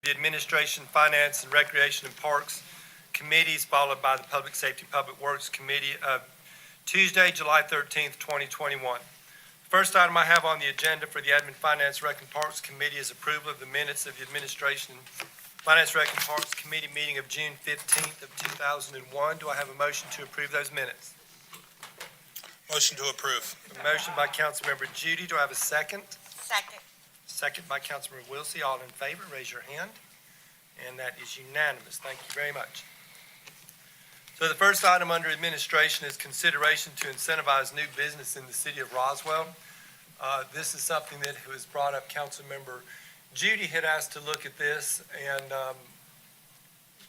the Administration, Finance, and Recreation and Parks Committees, followed by the Public Safety, Public Works Committee of Tuesday, July 13th, 2021. First item I have on the agenda for the Admin, Finance, Rec, and Parks Committee is approval of the minutes of the Administration, Finance, Rec, and Parks Committee meeting of June 15th of 2001. Do I have a motion to approve those minutes? Motion to approve. A motion by Councilmember Judy. Do I have a second? Second. Second by Councilmember Willsey. All in favor, raise your hand. And that is unanimous. Thank you very much. So the first item under administration is consideration to incentivize new business in the city of Roswell. This is something that was brought up. Councilmember Judy had asked to look at this, and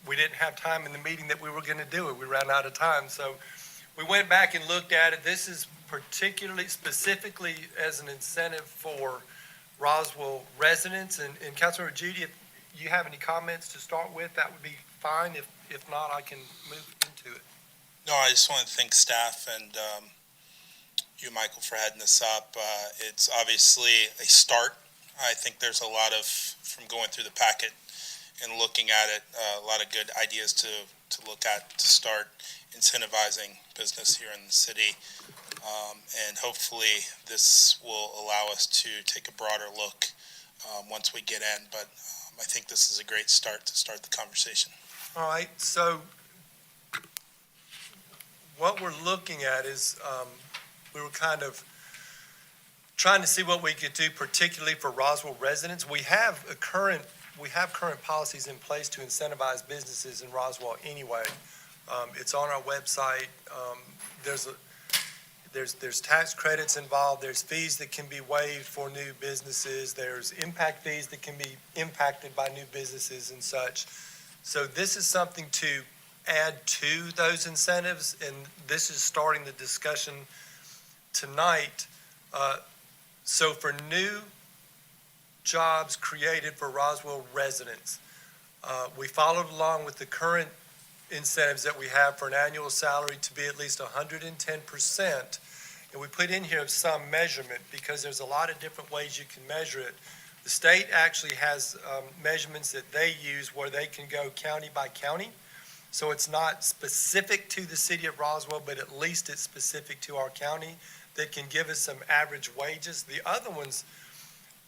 we didn't have time in the meeting that we were going to do it. We ran out of time. So we went back and looked at it. This is particularly, specifically as an incentive for Roswell residents. And Councilmember Judy, if you have any comments to start with, that would be fine. If not, I can move into it. No, I just want to thank staff and you, Michael, for heading this up. It's obviously a start. I think there's a lot of, from going through the packet and looking at it, a lot of good ideas to look at to start incentivizing business here in the city. And hopefully this will allow us to take a broader look once we get in. But I think this is a great start to start the conversation. All right, so what we're looking at is we were kind of trying to see what we could do, particularly for Roswell residents. We have current policies in place to incentivize businesses in Roswell anyway. It's on our website. There's tax credits involved. There's fees that can be waived for new businesses. There's impact fees that can be impacted by new businesses and such. So this is something to add to those incentives, and this is starting the discussion tonight. So for new jobs created for Roswell residents, we followed along with the current incentives that we have for an annual salary to be at least 110%. And we put in here some measurement because there's a lot of different ways you can measure it. The state actually has measurements that they use where they can go county by county. So it's not specific to the city of Roswell, but at least it's specific to our county that can give us some average wages. The other ones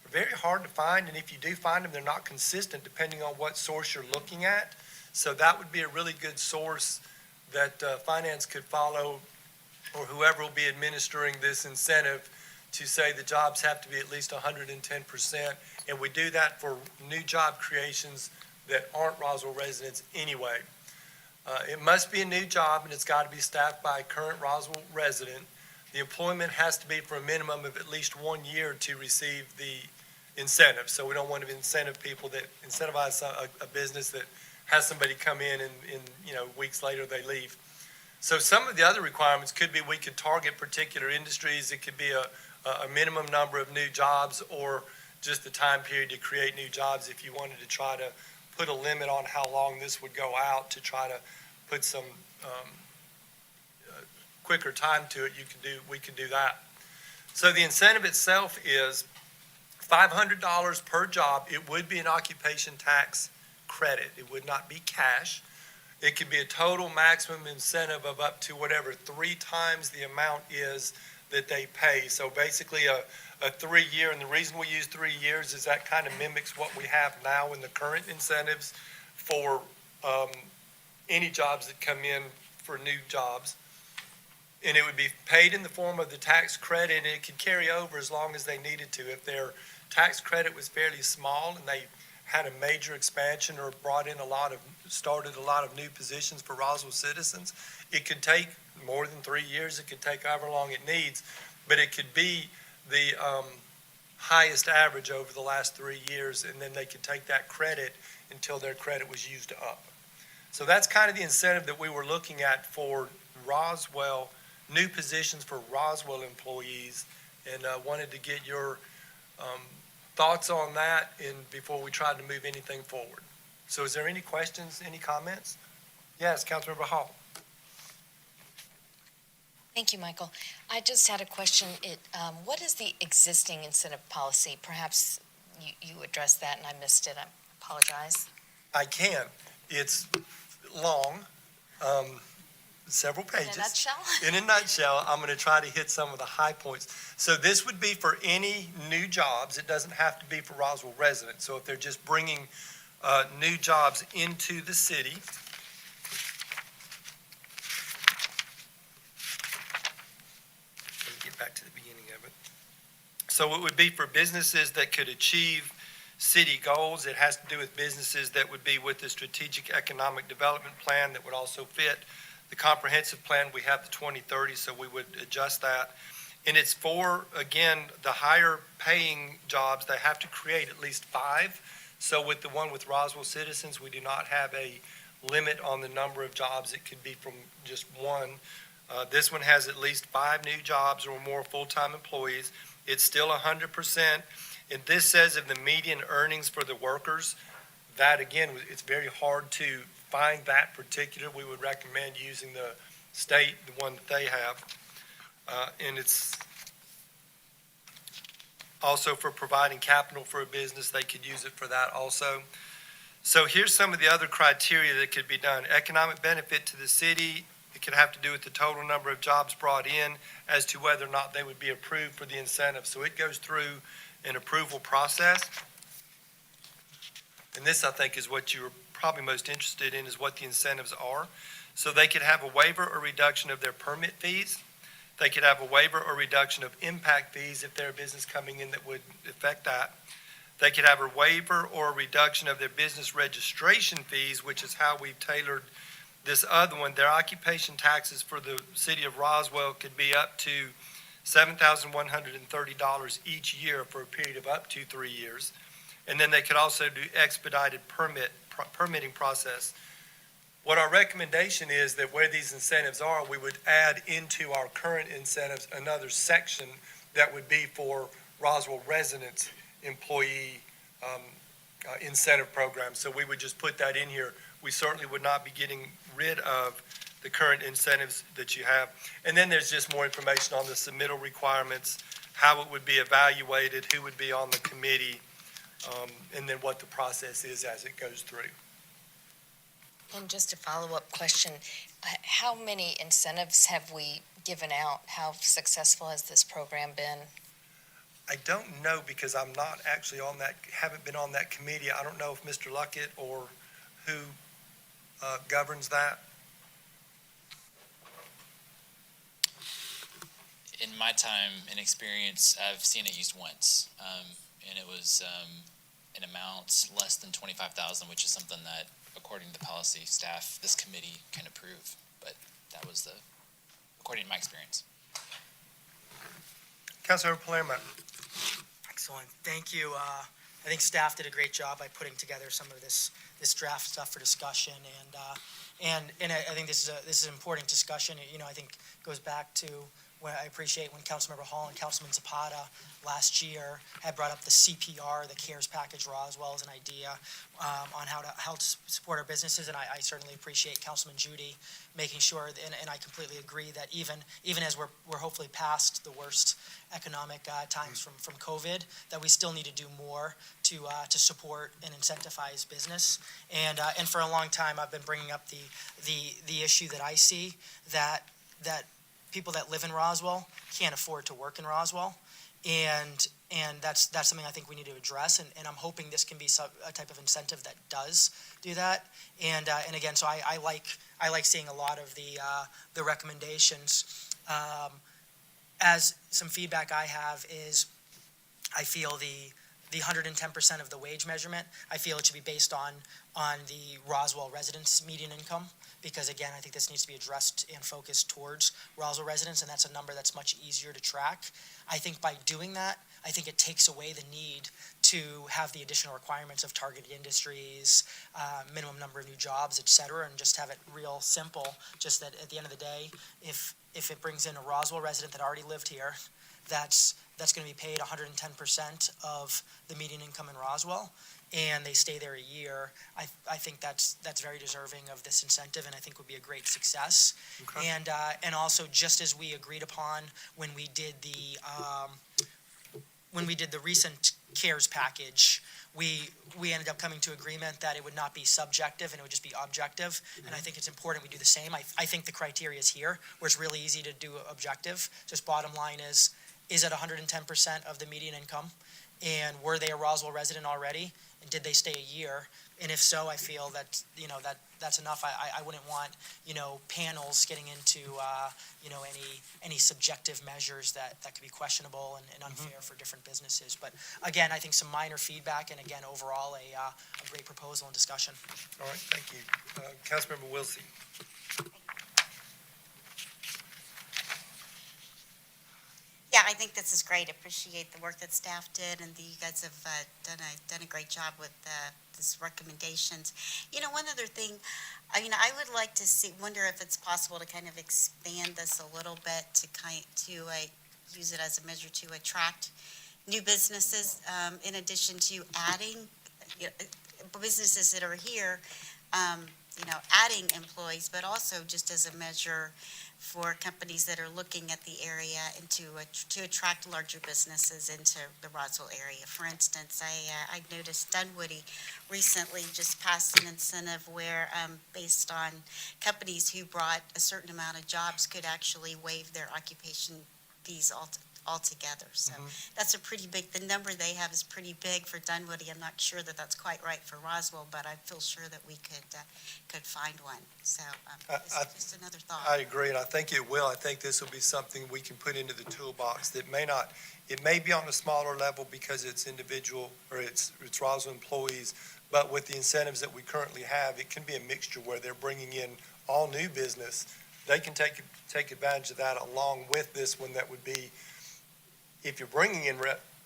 are very hard to find, and if you do find them, they're not consistent depending on what source you're looking at. So that would be a really good source that finance could follow, or whoever will be administering this incentive, to say the jobs have to be at least 110%. And we do that for new job creations that aren't Roswell residents anyway. It must be a new job, and it's got to be staffed by a current Roswell resident. The employment has to be for a minimum of at least 1 year to receive the incentive. So we don't want to incentivize a business that has somebody come in and weeks later they leave. So some of the other requirements could be we could target particular industries. It could be a minimum number of new jobs, or just the time period to create new jobs. If you wanted to try to put a limit on how long this would go out to try to put some quicker time to it, we could do that. So the incentive itself is $500 per job. It would be an occupation tax credit. It would not be cash. It could be a total maximum incentive of up to whatever 3 times the amount is that they pay. So basically a 3-year, and the reason we use 3 years is that kind of mimics what we have now in the current incentives for any jobs that come in for new jobs. And it would be paid in the form of the tax credit, and it could carry over as long as they needed to. If their tax credit was fairly small and they had a major expansion or started a lot of new positions for Roswell citizens, it could take more than 3 years. It could take however long it needs, but it could be the highest average over the last 3 years, and then they could take that credit until their credit was used up. So that's kind of the incentive that we were looking at for Roswell, new positions for Roswell employees, and wanted to get your thoughts on that before we tried to move anything forward. So is there any questions, any comments? Yes, Councilmember Hall. Thank you, Michael. I just had a question. What is the existing incentive policy? Perhaps you addressed that and I missed it. I Apologize. I can. It's long, several In a pages. nutshell? In a nutshell, I'm going to try to hit some of the high points. So this would be for any new jobs. It doesn't have to be for Roswell residents. So if they're just bringing new jobs into the city. Let me get back to the beginning of it. So it would be for businesses that could achieve city goals. It has to do with businesses that would be with the strategic economic development plan that would also fit the comprehensive plan. We have the 2030, so we would adjust that. And it's for, again, the higher paying jobs. They have to create at least 5. So with the one with Roswell citizens, we do not have a limit on the number of jobs. It could be from just one. This one has at least 5 new jobs or more full-time employees. It's still 100%. And this says if the median earnings for the workers, that again, it's very hard to find that particular. We would recommend using the state, the one that they have. And it's also for providing capital for a business. They could use it for that also. So here's some of the other criteria that could be done. Economic benefit to the city. It could have to do with the total number of jobs brought in as to whether or not they would be approved for the incentive. So it goes through an approval process. And this, I think, is what you're probably most interested in, is what the incentives are. So they could have a waiver or reduction of their permit fees. They could have a waiver or reduction of impact fees if they're a business coming in that would affect that. They could have a waiver or a reduction of their business registration fees, which is how we've tailored this other one. Their occupation taxes for the city of Roswell could be up to $7,130 each year for a period of up to 3 years. And then they could also do expedited permitting process. What our recommendation is that where these incentives are, we would add into our current incentives another section that would be for Roswell residents employee incentive program. So we would just put that in here. We certainly would not be getting rid of the current incentives that you have. And then there's just more information on the submittal requirements, how it would be evaluated, who would be on the committee, and then what the process is as it goes through. And just a follow-up question, how many incentives have we given out? How successful has this program been? I don't know because I'm not actually on that, haven't been on that committee. I don't know if Mr. Luckett or who governs that. In my time and experience, I've seen it used once, and it was an amount less than $25,000, which is something that, according to the policy staff, this committee can approve. But that was according to my experience. Councilmember Palermo. Excellent, thank you. I think staff did a great job by putting together some of this draft stuff for discussion, and I think this is an important discussion. You know, I think it goes back to when I appreciate when Councilmember Hall and Councilman Zapata last year had brought up the CPR, the CARES package, Roswell, as an idea on how to help support our businesses, and I certainly appreciate Councilman Judy making sure, and I completely agree that even as we're hopefully past the worst economic times from COVID, that we still need to do more to support and incentivize business. And for a long time, I've been bringing up the issue that I see that people that live in Roswell can't afford to work in Roswell, and that's something I think we need to address. And I'm hoping this can be a type of incentive that does do that. And again, so I like seeing a lot of the recommendations. As some feedback I have is, I feel the 110% of the wage measurement, I feel it should be based on the Roswell residents' median income, because again, I think this needs to be addressed and focused towards Roswell residents, and that's a number that's much easier to track. I think by doing that, I think it takes away the need to have the additional requirements of targeted industries, minimum number of new jobs, et cetera, and just have it real simple, just that at the end of the day, if it brings in a Roswell resident that already lived here, that's going to be paid 110% of the median income in Roswell, and they stay there a year. I think that's very deserving of this incentive, and I think would be a great success. Okay. And also, just as we agreed upon when we did when we did the recent CARES package, we ended up coming to agreement that it would not be subjective and it would just be objective. And I think it's important we do the same. I think the criteria is here, where it's really easy to do objective. Just bottom line is it 110% of the median income? And were they a Roswell resident already? And did they stay a year? And if so, I feel that, that's enough. I wouldn't want, panels getting into, any subjective measures that could be questionable and unfair for different businesses. But again, I think some minor feedback, and again, overall, a great proposal and discussion. All right, thank you. Councilmember Willsey. Yeah, I think this is great. Appreciate the work that staff did, and you guys have done a great job with these recommendations. One other thing, I would like to wonder if it's possible to kind of expand this a little bit to use it as a measure to attract new businesses, in addition to adding businesses that are here, adding employees, but also just as a measure for companies that are looking at the area and to attract larger businesses into the Roswell area. For instance, I noticed Dunwoody recently just passed an incentive where, based on companies who brought a certain amount of jobs, could actually waive their occupation fees altogether. So that's a pretty big, the number they have is pretty big for Dunwoody. I'm not sure that that's quite right for Roswell, but I feel sure that we could find one. So this is just another thought. I agree, and I think it will. I think this will be something we can put into the toolbox that it may be on a smaller level because it's individual or it's Roswell employees, but with the incentives that we currently have, it can be a mixture where they're bringing in all new business. They can take advantage of that along with this one that would be, if you're bringing in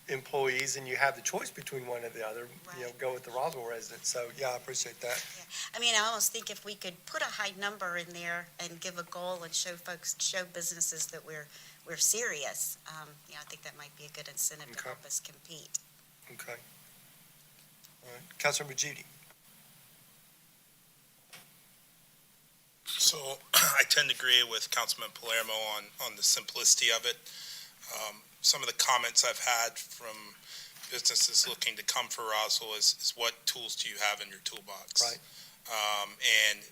employees and you have the choice between one or the other, Right. go with the Roswell residents. So, yeah, I appreciate that. I almost think if we could put a high number in there and give a goal and show businesses that we're serious, I think that might be a good incentive to Okay. help us compete. Okay. All right. Councilmember Judy. So I tend to agree with Councilman Palermo on the simplicity of it. Some of the comments I've had from businesses looking to come for Roswell is what tools do you have in your toolbox? Right. And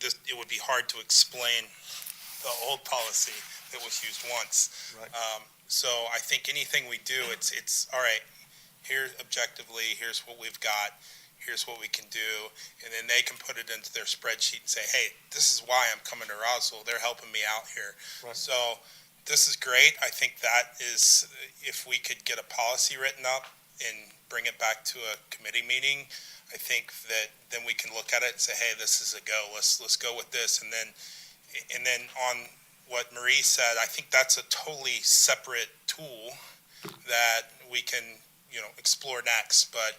it would be hard to explain the old policy that was used once. Right. So I think anything we do, it's all right, here objectively, here's what we've got, here's what we can do, and then they can put it into their spreadsheet and say, hey, this is why I'm coming to Roswell, they're helping me out here. Right. So this is great. I think that is, if we could get a policy written up and bring it back to a committee meeting, I think that then we can look at it and say, hey, this is a go, let's go with this. And then on what Marie said, I think that's a totally separate tool that we can, explore next. But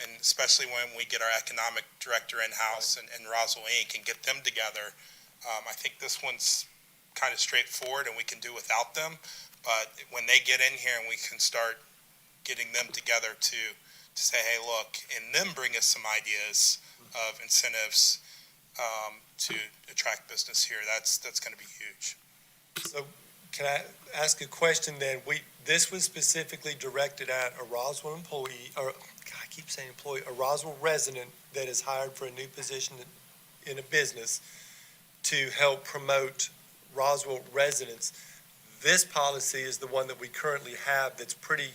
and especially when we get our economic director in-house and Roswell Inc. and get them together, I think this one's kind of straightforward and we can do without them. But when they get in here and we can start getting them together to say, hey, look, and them bring us some ideas of incentives to attract business here, that's going to be huge. So can I ask a question then? This was specifically directed at a Roswell employee, or I keep saying employee, a Roswell resident that is hired for a new position in a business to help promote Roswell residents. This policy is the one that we currently have that's pretty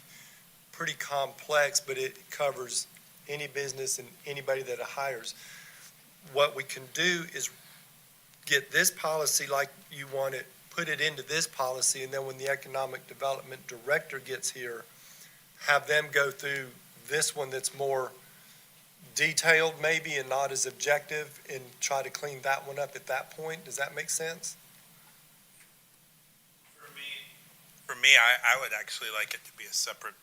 complex, but it covers any business and anybody that it hires. What we can do is get this policy like you want it, put it into this policy, and then when the economic development director gets here, have them go through this one that's more detailed maybe and not as objective and try to clean that one up at that point. Does that make sense? For me, I would actually like it to be a separate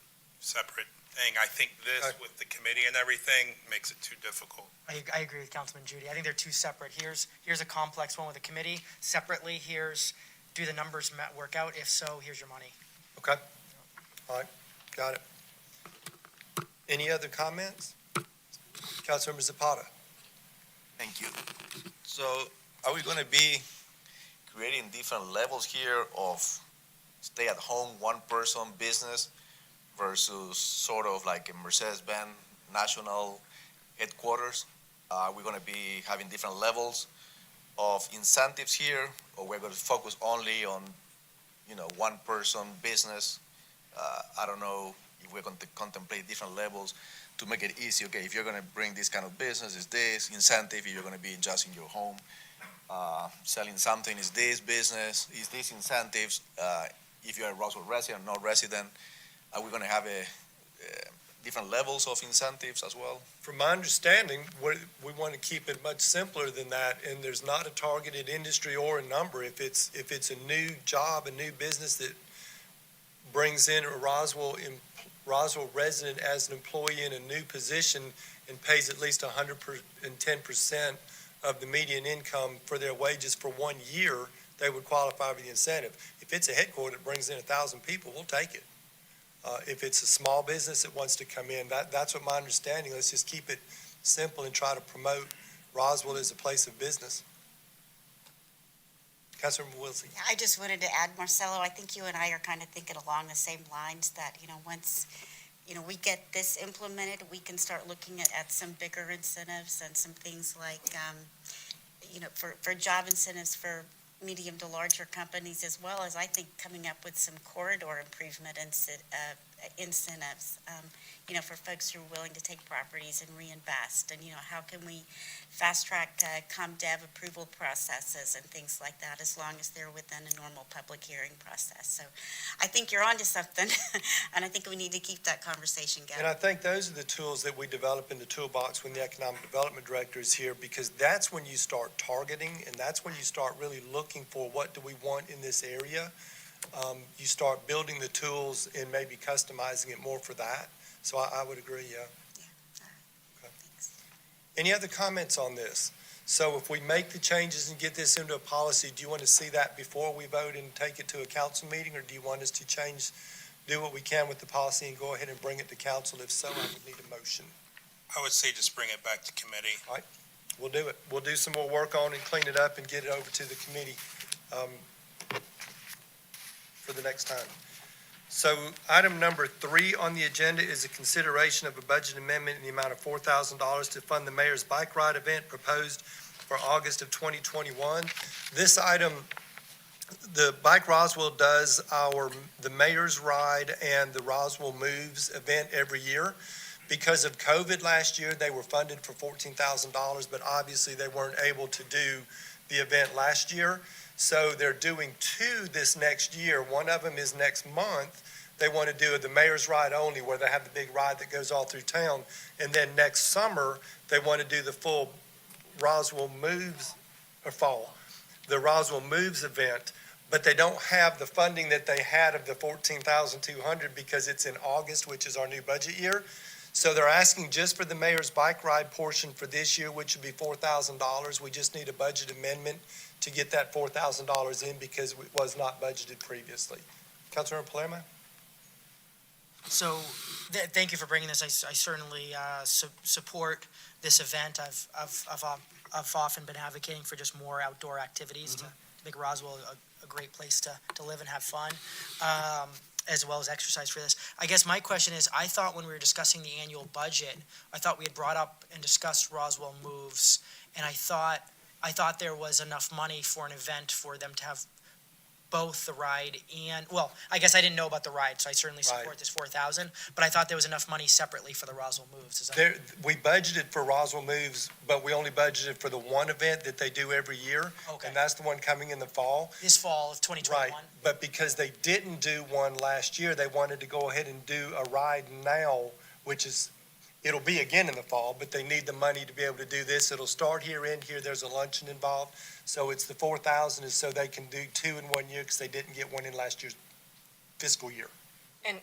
thing. I think this with the committee and everything makes it too difficult. I agree with Councilman Judy. I think they're too separate. Here's a complex one with a committee. Separately, do the numbers work out? If so, here's your money. Okay. All right. Got it. Any other comments? Councilmember Zapata. Thank you. So are we going to be creating different levels here of stay-at-home, one-person business versus sort of like a Mercedes-Benz national headquarters. We're going to be having different levels of incentives here, or we're going to focus only on, one-person business. I don't know if we're going to contemplate different levels to make it easy. Okay, if you're going to bring this kind of business, is this incentive? If you're going to be just in your home selling something, is this business? Is this incentives? If you're a Roswell resident or not resident, are we going to have different levels of incentives as well? From my understanding, we want to keep it much simpler than that, and there's not a targeted industry or a number. If it's a new job, a new business that brings in a Roswell resident as an employee in a new position and pays at least 110% of the median income for their wages for 1 year, they would qualify for the incentive. If it's a headquarter that brings in 1,000 people, we'll take it. If it's a small business that wants to come in, that's what my understanding. Let's just keep it simple and try to promote Roswell as a place of business. Councilmember Willsey. I just wanted to add, Marcelo, I think you and I are kind of thinking along the same lines that, once, we get this implemented, we can start looking at some bigger incentives and some things like, for job incentives for medium to larger companies, as well as I think coming up with some corridor improvement incentives, for folks who are willing to take properties and reinvest. And, how can we fast track ComDev approval processes and things like that, as long as they're within a normal public hearing process. So I think you're onto something, and I think we need to keep that conversation going. And I think those are the tools that we develop in the toolbox when the Economic Development Director is here, because that's when you start targeting, and that's when you start really looking for what do we want in this area. You start building the tools and maybe customizing it more for that. So I would agree, yeah. Yeah, all right. Okay. Thanks. Any other comments on this? So if we make the changes and get this into a policy, do you want to see that before we vote and take it to a council meeting, or do you want us to do what we can with the policy and go ahead and bring it to council? If so, I would need a motion. I would say just bring it back to committee. We'll do it. We'll do some more work on it and clean it up and get it over to the committee for the next time. So item number 3 on the agenda is a consideration of a budget amendment in the amount of $4,000 to fund the mayor's bike ride event proposed for August of 2021. This item, the Bike Roswell does the mayor's ride and the Roswell Moves event every year. Because of COVID last year, they were funded for $14,000, but obviously they weren't able to do the event last year. So they're doing 2 this next year. One of them is next month. They want to do the mayor's ride only, where they have the big ride that goes all through town. And then next summer, they want to do the full Roswell Moves, or fall, the Roswell Moves event. But they don't have the funding that they had of the $14,200 because it's in August, which is our new budget year. So they're asking just for the mayor's bike ride portion for this year, which would be $4,000. We just need a budget amendment to get that $4,000 in because it was not budgeted previously. Councilmember Palermo? So, thank you for bringing this. I certainly support this event. I've often been advocating for just more outdoor activities to make Roswell a great place to live and have fun, as well as exercise for this. I guess my question is, I thought when we were discussing the annual budget, I thought we had brought up and discussed Roswell Moves, and I thought there was enough money for an event for them to have both the ride and, well, I guess I didn't know about the ride, so I certainly support this 4,000, but I thought there was enough money separately for the Roswell Moves. We budgeted for Roswell Moves, but we only budgeted for the one event that they do every year. Okay. And that's the one coming in the fall. This fall of 2021? Right, but because they didn't do one last year, they wanted to go ahead and do a ride now, which is, it'll be again in the fall, but they need the money to be able to do this. It'll start here, end here, there's a luncheon involved. So it's the 4,000 is so they can do 2 in 1 year because they didn't get one in last year's fiscal year. And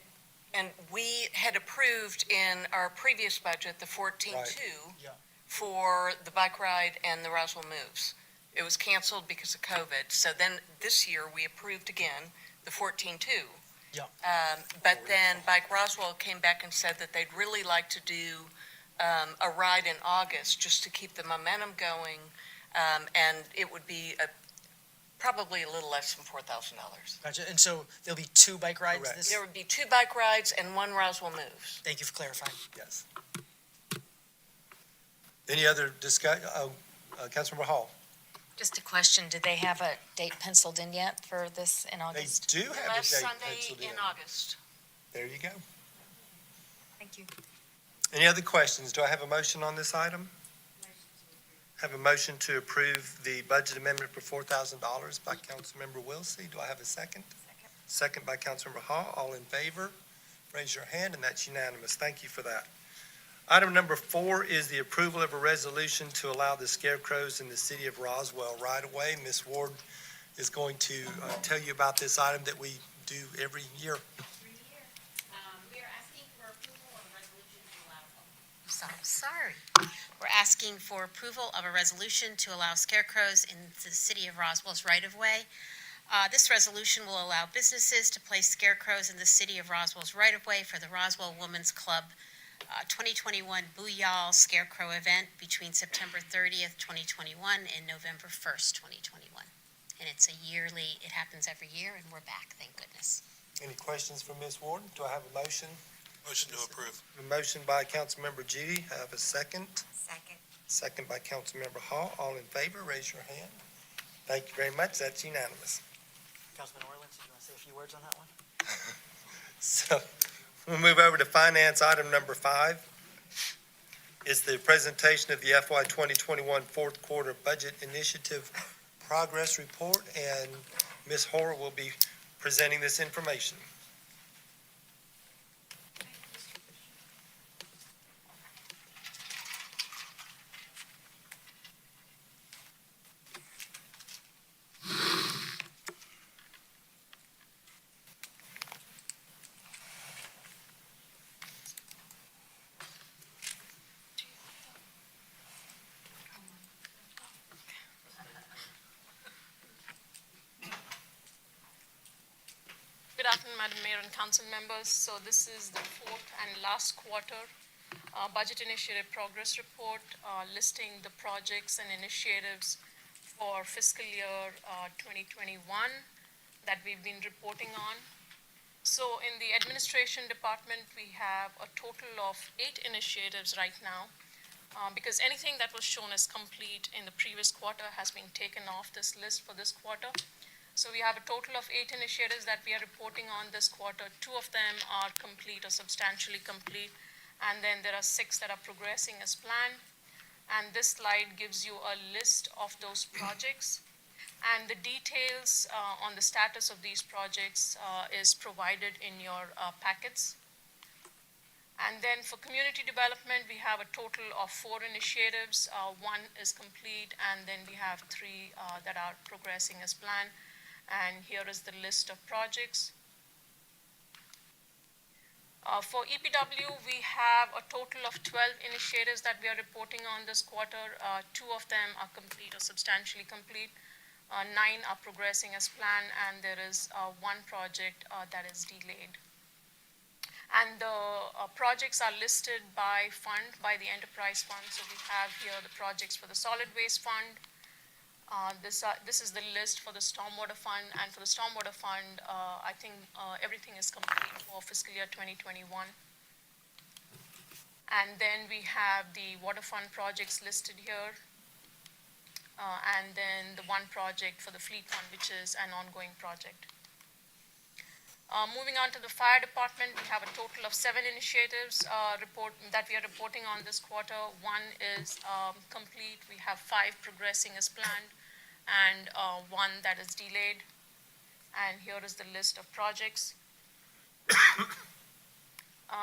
we had approved in our previous budget the 14.2 Yeah. for the bike ride and the Roswell Moves. It was canceled because of COVID. So then this year we approved again the 14.2. Yeah. But then Bike Roswell came back and said that they'd really like to do a ride in August just to keep the momentum going. And it would be Probably a little less than $4,000. Gotcha. And so there'll be 2 bike rides Correct. this? There would be 2 bike rides and 1 Roswell Moves. Thank you for clarifying. Yes. Any other Councilmember Hall? Just a question, do they have a date penciled in yet for this in They August? do have a Last date Sunday penciled in in. August. There you go. Thank you. Any other questions? Do I have a motion on this item? Have a motion to approve the budget amendment for $4,000 by Councilmember Willsey. Do I have a second? Second by Councilmember Hall. All in favor, raise your hand, and that's unanimous. Thank you for that. Item number 4 is the approval of a resolution to allow the Scarecrows in the city of Roswell right away. Ms. Ward is going to tell you about this item that we do every year. We are asking for approval of a resolution to allow. So sorry. We're asking for approval of a resolution to allow scarecrows in the city of Roswell's right-of-way. This resolution will allow businesses to place scarecrows in the city of Roswell's right-of-way for the Roswell Women's Club 2021 Booyah Scarecrow event between September 30th, 2021 and November 1st, 2021. And it happens every year, and we're back, thank goodness. Any questions for Ms. Ward? Do I have a motion? Motion to approve. A motion by Councilmember Judy. Have a second. Second. Second by Councilmember Hall. All in favor, raise your hand. Thank you very much. That's unanimous. Councilman Orlins, do you want to say a few words on that one? So we'll move over to finance. Item number 5 is the presentation of the FY 2021 fourth quarter budget initiative progress report, and Ms. Hora will be presenting this information. Good afternoon, Madam Mayor and council members. So this is the fourth and last quarter budget initiative progress report listing the projects and initiatives for fiscal year 2021 that we've been reporting on. So in the administration department, we have a total of 8 initiatives right now because anything that was shown as complete in the previous quarter has been taken off this list for this quarter. So we have a total of 8 initiatives that we are reporting on this quarter. 2 of them are complete or substantially complete, and then there are 6 that are progressing as planned. And this slide gives you a list of those projects. And the details on the status of these projects is provided in your packets. And then for community development, we have a total of 4 initiatives. 1 is complete, and then we have 3 that are progressing as planned. And here is the list of projects. For EPW, we have a total of 12 initiatives that we are reporting on this quarter. 2 of them are complete or substantially complete. 9 are progressing as planned, and there is 1 project that is delayed. And the projects are listed by fund, by the enterprise fund. So we have here the projects for the solid waste fund. This is the list for the stormwater fund, and for the stormwater fund, I think everything is complete for fiscal year 2021. And then we have the water fund projects listed here, and then the 1 project for the fleet fund, which is an ongoing project. Moving on to the fire department, we have a total of 7 initiatives that we are reporting on this quarter. 1 is complete. We have 5 progressing as planned, and 1 that is delayed. And here is the list of projects.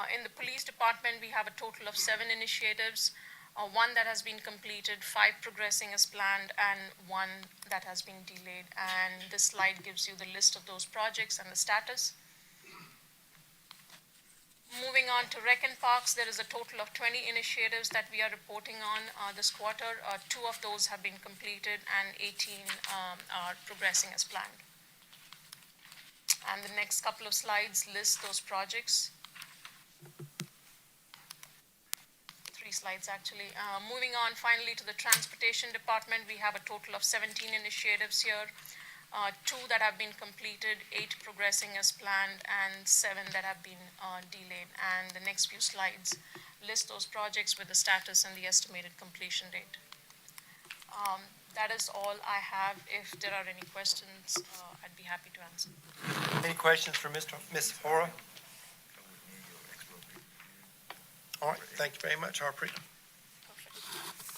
In the police department, we have a total of 7 initiatives. 1 that has been completed, 5 progressing as planned, and 1 that has been delayed. And this slide gives you the list of those projects and the status. Moving on to Rec and Parks, there is a total of 20 initiatives that we are reporting on this quarter. 2 of those have been completed, and 18 are progressing as planned. And the next couple of slides list those projects. 3 slides, actually. Moving on finally to the transportation department, we have a total of 17 initiatives here. 2 that have been completed, 8 progressing as planned, and 7 that have been delayed. And the next few slides list those projects with the status and the estimated completion date. That is all I have. If there are any questions, I'd be happy to answer. Any questions for Ms. Hora? All right, thank you very much, Harpreet.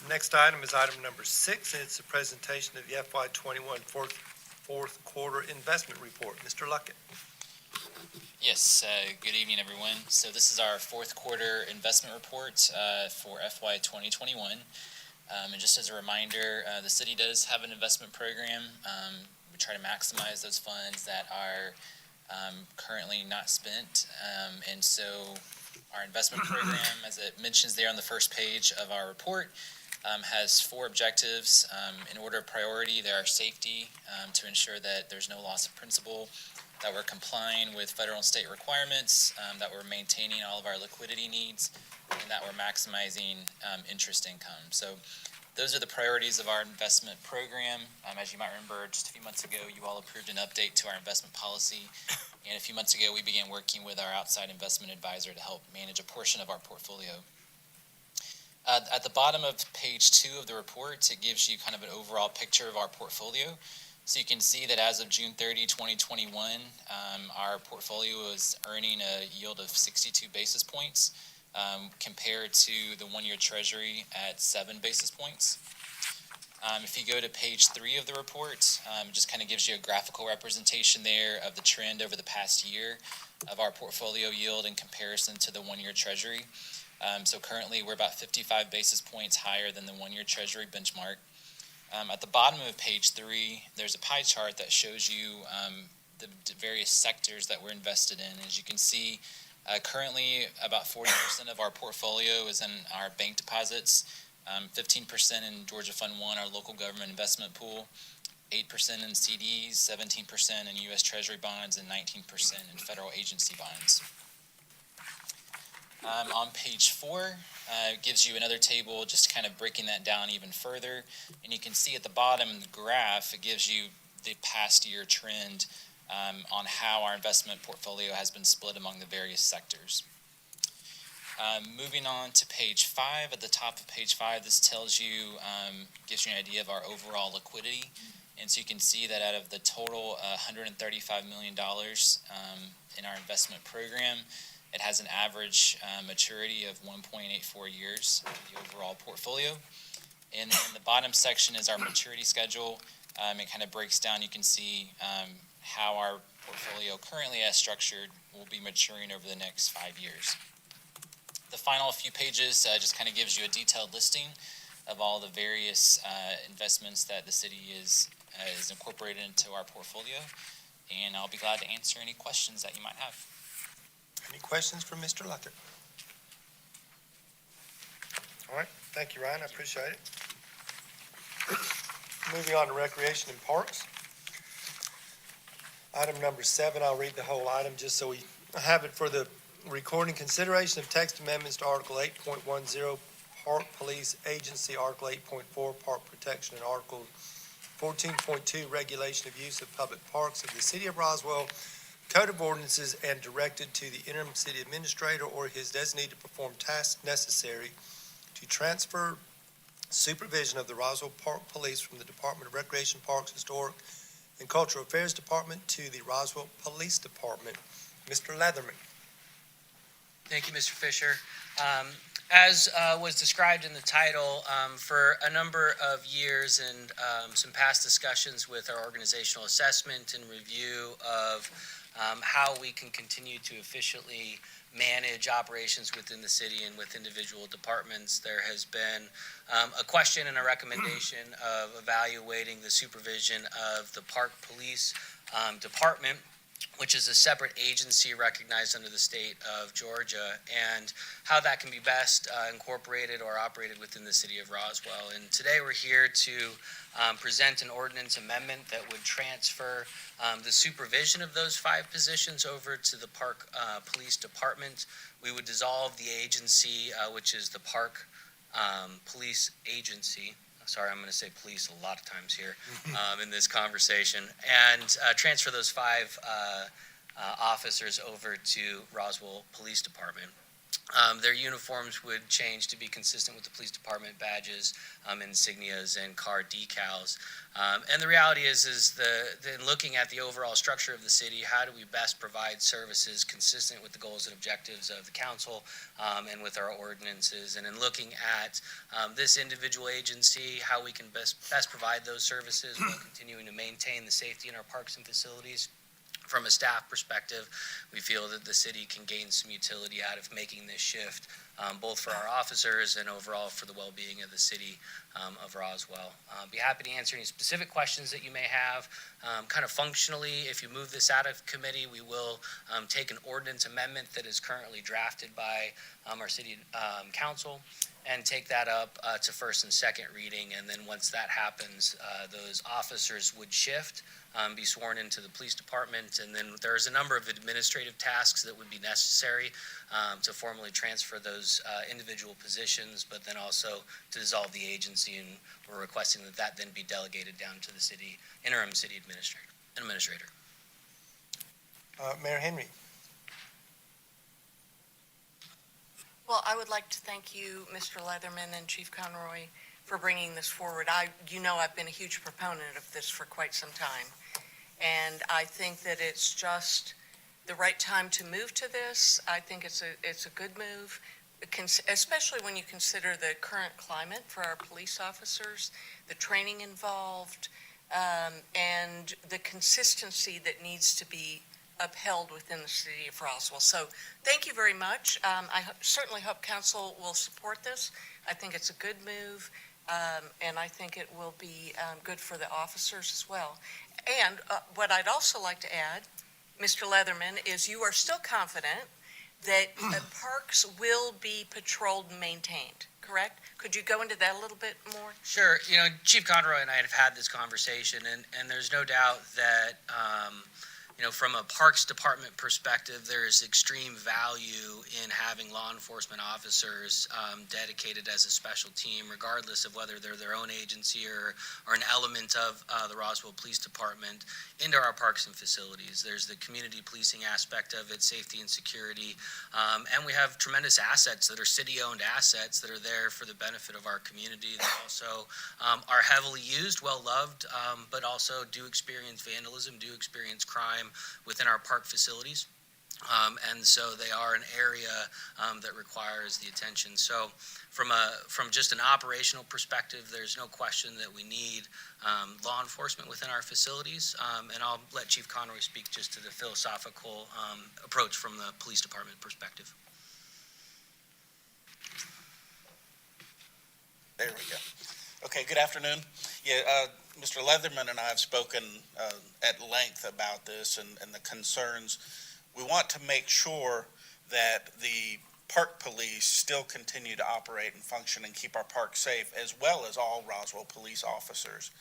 Next item is item number 6, and it's a presentation of the FY21 fourth quarter investment report. Mr. Luckett. Yes, good evening, everyone. So this is our fourth quarter investment report for FY 2021. And just as a reminder, the city does have an investment program. We try to maximize those funds that are currently not spent. And so our investment program, as it mentions there on the first page of our report, has 4 objectives. In order of priority, there are safety, to ensure that there's no loss of principal, that we're complying with federal and state requirements, that we're maintaining all of our liquidity needs, and that we're maximizing interest income. So those are the priorities of our investment program. As you might remember, just a few months ago, you all approved an update to our investment policy. And a few months ago, we began working with our outside investment advisor to help manage a portion of our portfolio. At the bottom of page 2 of the report, it gives you kind of an overall picture of our portfolio. So you can see that as of June 30, 2021, our portfolio is earning a yield of 62 basis points compared to the 1-year Treasury at 7 basis points. If you go to page 3 of the report, it just kind of gives you a graphical representation there of the trend over the past year of our portfolio yield in comparison to the 1-year Treasury. So currently, we're about 55 basis points higher than the 1-year Treasury benchmark. At the bottom of page 3, there's a pie chart that shows you the various sectors that we're invested in. As you can see, currently about 40% of our portfolio is in our bank deposits, 15% in Georgia Fund 1, our local government investment pool, 8% in CDs, 17% in U.S. Treasury bonds, and 19% in federal agency bonds. On page 4, it gives you another table just kind of breaking that down even further. And you can see at the bottom of the graph, it gives you the past year trend on how our investment portfolio has been split among the various sectors. Moving on to page 5, at the top of page 5, this tells you, gives you an idea of our overall liquidity. And so you can see that out of the total $135 million in our investment program, it has an average maturity of 1.84 years in the overall portfolio. And then the bottom section is our maturity schedule. It kind of breaks down. You can see how our portfolio currently as structured will be maturing over the next 5 years. The final few pages just kind of gives you a detailed listing of all the various investments that the city is incorporated into our portfolio. And I'll be glad to answer any questions that you might have. Any questions for Mr. Luckett? All right, thank you, Ryan, I appreciate it. Moving on to Recreation and Parks. Item number 7, I'll read the whole item just so we have it for the recording. Consideration of text amendments to Article 8.10, Park Police Agency, Article 8.4, Park Protection, and Article 14.2, Regulation of Use of Public Parks of the City of Roswell Code of Ordinances, and directed to the interim city administrator or his designee to perform tasks necessary to transfer supervision of the Roswell Park Police from the Department of Recreation, Parks, Historic, and Cultural Affairs Department to the Roswell Police Department. Mr. Leatherman. Thank you, Mr. Fischer. As was described in the title, for a number of years and some past discussions with our organizational assessment and review of how we can continue to efficiently manage operations within the city and with individual departments, there has been a question and a recommendation of evaluating the supervision of the Park Police Department, which is a separate agency recognized under the state of Georgia, and how that can be best incorporated or operated within the city of Roswell. And today we're here to present an ordinance amendment that would transfer the supervision of those 5 positions over to the Park Police Department. We would dissolve the agency, which is the Park Police Agency. sorry, I'm going to say police a lot of times here in this conversation, and transfer those 5 officers over to Roswell Police Department. Their uniforms would change to be consistent with the police department badges, insignias, and car decals. And the reality is in looking at the overall structure of the city, how do we best provide services consistent with the goals and objectives of the council and with our ordinances? And in looking at this individual agency, how we can best provide those services while continuing to maintain the safety in our parks and facilities. From a staff perspective, we feel that the city can gain some utility out of making this shift, both for our officers and overall for the well-being of the city of Roswell. Be happy to answer any specific questions that you may have. Kind of functionally, if you move this out of committee, we will take an ordinance amendment that is currently drafted by our city council and take that up to first and second reading. And then once that happens, those officers would shift, be sworn into the police department, and then there's a number of administrative tasks that would be necessary to formally transfer those individual positions, but then also to dissolve the agency, and we're requesting that that then be delegated down to the interim city administrator. Mayor Henry. Well, I would like to thank you, Mr. Leatherman and Chief Conroy, for bringing this forward. I've been a huge proponent of this for quite some time. And I think that it's just the right time to move to this. I think it's a good move, especially when you consider the current climate for our police officers, the training involved, and the consistency that needs to be upheld within the city of Roswell. So thank you very much. I certainly hope council will support this. I think it's a good move, and I think it will be good for the officers as well. And what I'd also like to add, Mr. Leatherman, is you are still confident that parks will be patrolled and maintained, correct? Could you go into that a little bit more? Sure. Chief Conroy and I have had this conversation, and there's no doubt that from a Parks Department perspective, there is extreme value in having law enforcement officers dedicated as a special team, regardless of whether they're their own agency or an element of the Roswell Police Department, into our parks and facilities. There's the community policing aspect of it, safety and security, and we have tremendous assets that are city-owned assets that are there for the benefit of our community that also are heavily used, well-loved, but also do experience vandalism, do experience crime within our park facilities. And so they are an area that requires the attention. So from just an operational perspective, there's no question that we need law enforcement within our facilities. And I'll let Chief Conroy speak just to the philosophical approach from the police department perspective. There we go. Okay, good afternoon. Mr. Leatherman and I have spoken at length about this and the concerns. We want to make sure that the park police still continue to operate and function and keep our parks safe, as well as all Roswell police officers.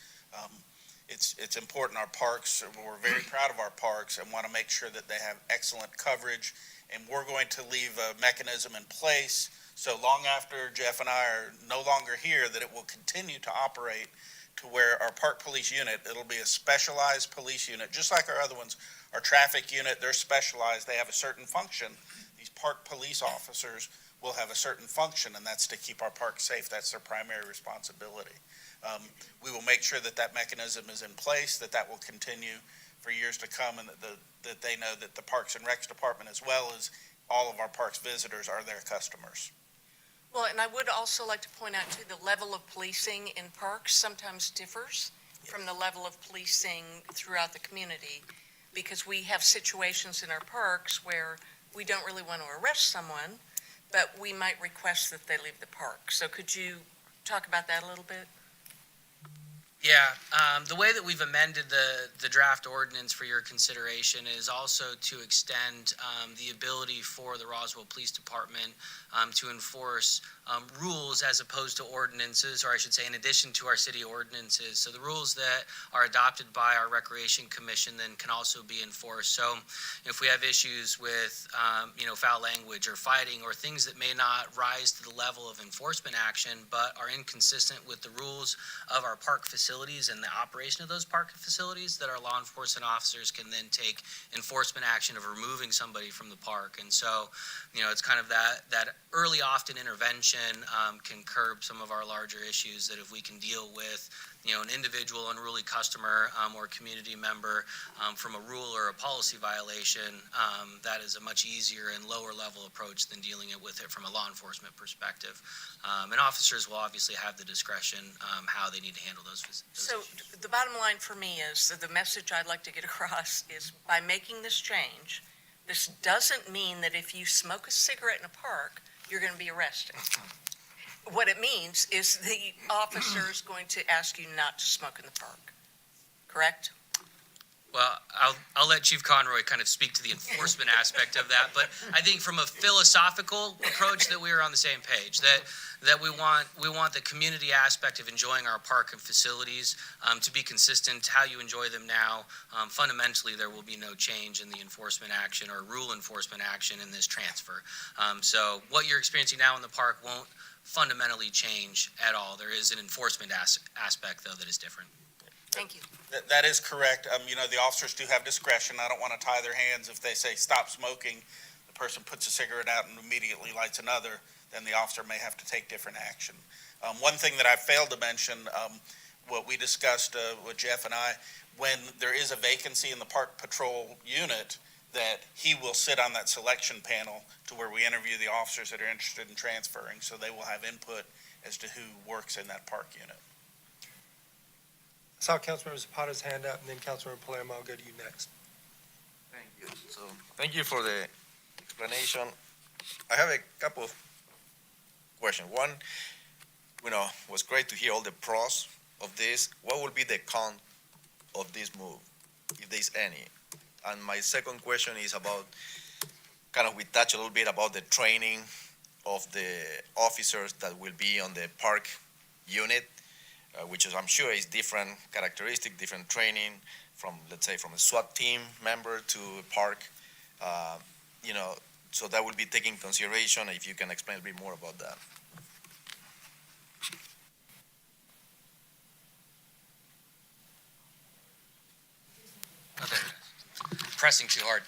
It's important. Our parks, we're very proud of our parks and want to make sure that they have excellent coverage, and we're going to leave a mechanism in place so long after Jeff and I are no longer here that it will continue to operate to where our park police unit, it'll be a specialized police unit, just like our other ones. Our traffic unit, they're specialized. They have a certain function. These park police officers will have a certain function, and that's to keep our parks safe. That's their primary responsibility. We will make sure that that mechanism is in place, that will continue for years to come, and that they know that the Parks and Recs Department, as well as all of our parks visitors, are their customers. Well, and I would also like to point out, too, the level of policing in parks sometimes differs from the level of policing throughout the community, because we have situations in our parks where we don't really want to arrest someone, but we might request that they leave the park. So could you talk about that a little bit? Yeah, the way that we've amended the draft ordinance for your consideration is also to extend the ability for the Roswell Police Department to enforce rules as opposed to ordinances, or I should say in addition to our city ordinances. So the rules that are adopted by our Recreation Commission then can also be enforced. So if we have issues with, foul language or fighting or things that may not rise to the level of enforcement action but are inconsistent with the rules of our park facilities and the operation of those park facilities, that our law enforcement officers can then take enforcement action of removing somebody from the park. And so, it's kind of that early often intervention can curb some of our larger issues that if we can deal with, an individual unruly customer or community member from a rule or a policy violation, that is a much easier and lower level approach than dealing with it from a law enforcement perspective. And officers will obviously have the discretion how they need to handle those So issues. the bottom line for me is that the message I'd like to get across is by making this change, this doesn't mean that if you smoke a cigarette in a park, you're going to be arrested. What it means is the officer is going to ask you not to smoke in the park, correct? Well, I'll let Chief Conroy kind of speak to the enforcement aspect of that, but I think from a philosophical approach that we are on the same page, that we want the community aspect of enjoying our park and facilities to be consistent, how you enjoy them now. Fundamentally, there will be no change in the enforcement action or rule enforcement action in this transfer. So what you're experiencing now in the park won't fundamentally change at all. There is an enforcement aspect, though, that is different. Thank you. That is correct. The officers do have discretion. I don't want to tie their hands if they say stop smoking, the person puts a cigarette out and immediately lights another, then the officer may have to take different action. One thing that I failed to mention, what we discussed with Jeff and I, when there is a vacancy in the park patrol unit, that he will sit on that selection panel to where we interview the officers that are interested in transferring, so they will have input as to who works in that park unit. I saw Councilmember Zapata's hand up, and then Councilmember Palermo. I'll go to you next. Thank you. So, thank you for the explanation. I have a couple of questions. One, was great to hear all the pros of this. What will be the con of this move, if there's any? And my second question is about, we touch a little bit about the training of the officers that will be on the park unit, which is, I'm sure, is different characteristic, different training from, let's say, from a SWAT team member to a park, so that will be taken into consideration. If you can explain a bit more about that. Pressing too hard.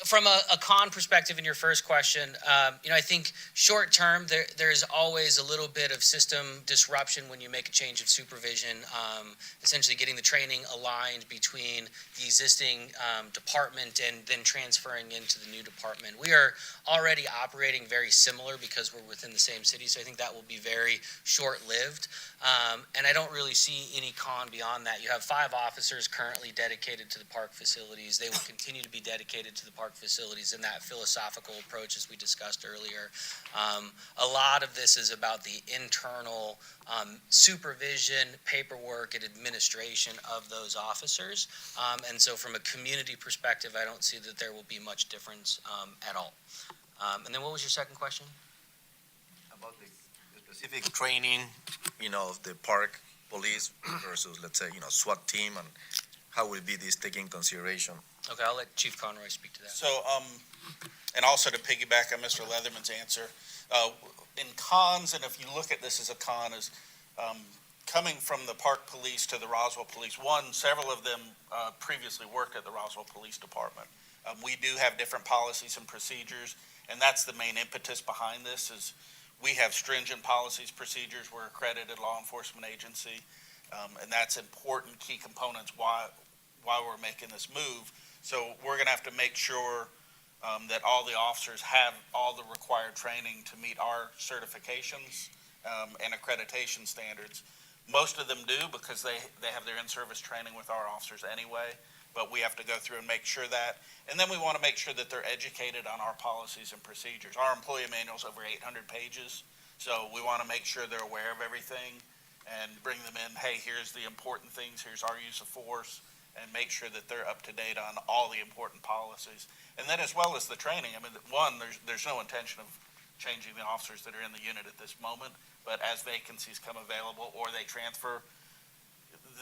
From a con perspective in your first question, I think short term, there's always a little bit of system disruption when you make a change of supervision, essentially getting the training aligned between the existing department and then transferring into the new department. We are already operating very similar because we're within the same city, so I think that will be very short-lived. And I don't really see any con beyond that. You have 5 officers currently dedicated to the park facilities. They will continue to be dedicated to the park facilities in that philosophical approach as we discussed earlier. A lot of this is about the internal supervision, paperwork, and administration of those officers. And so from a community perspective, I don't see that there will be much difference at all. And then what was your second question? About the specific training, of the park police versus, let's say, SWAT team, and how will be this taken into consideration? Okay, I'll let Chief Conroy speak to that. So, and also to piggyback on Mr. Leatherman's answer, in cons, and if you look at this as a con, is coming from the park police to the Roswell police. One, several of them previously worked at the Roswell Police Department. We do have different policies and procedures, and that's the main impetus behind this. Is we have stringent policies, procedures. We're accredited law enforcement agency, and that's important key components why we're making this move. So we're going to have to make sure that all the officers have all the required training to meet our certifications and accreditation standards. Most of them do because they have their in-service training with our officers anyway, but we have to go through and make sure that. And then we want to make sure that they're educated on our policies and procedures. Our employee manual is over 800 pages, so we want to make sure they're aware of everything and bring them in, hey, here's the important things, here's our use of force, and make sure that they're up to date on all the important policies. And then as well as the training, one, there's no intention of changing the officers that are in the unit at this moment. But as vacancies come available or they transfer,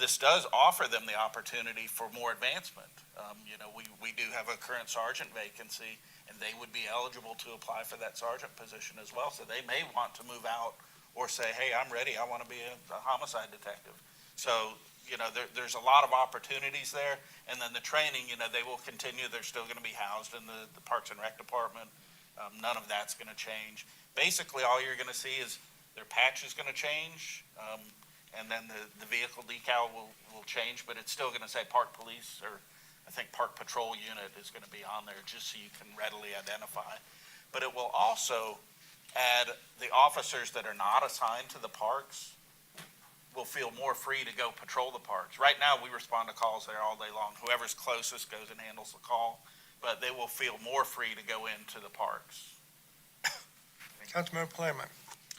this does offer them the opportunity for more advancement. We do have a current sergeant vacancy, and they would be eligible to apply for that sergeant position as well. So they may want to move out or say, hey, I'm ready, I want to be a homicide detective. So, there's a lot of opportunities there. And then the training, they will continue. They're still going to be housed in the Parks and Rec Department. None of that's going to change. Basically, all you're going to see is their patch is going to change, and then the vehicle decal will change, but it's still going to say Park Police, or I think Park Patrol Unit is going to be on there just so you can readily identify. But it will also add the officers that are not assigned to the parks will feel more free to go patrol the parks. Right now, we respond to calls there all day long. Whoever's closest goes and handles the call, but they will feel more free to go into the parks. Councilmember Palermo.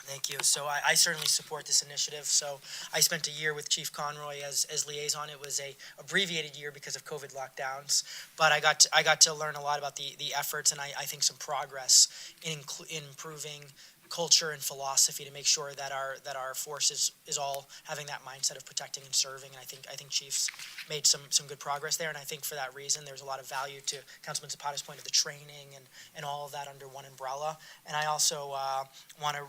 Thank you. So I certainly support this initiative. So I spent a year with Chief Conroy as liaison. It was a abbreviated year because of COVID lockdowns, but I got to learn a lot about the efforts, and I think some progress in improving culture and philosophy to make sure that our force is all having that mindset of protecting and serving. And I think Chief's made some good progress there. And I think for that reason, there's a lot of value to Councilman Zapata's point of the training and all of that under one umbrella. And I also want to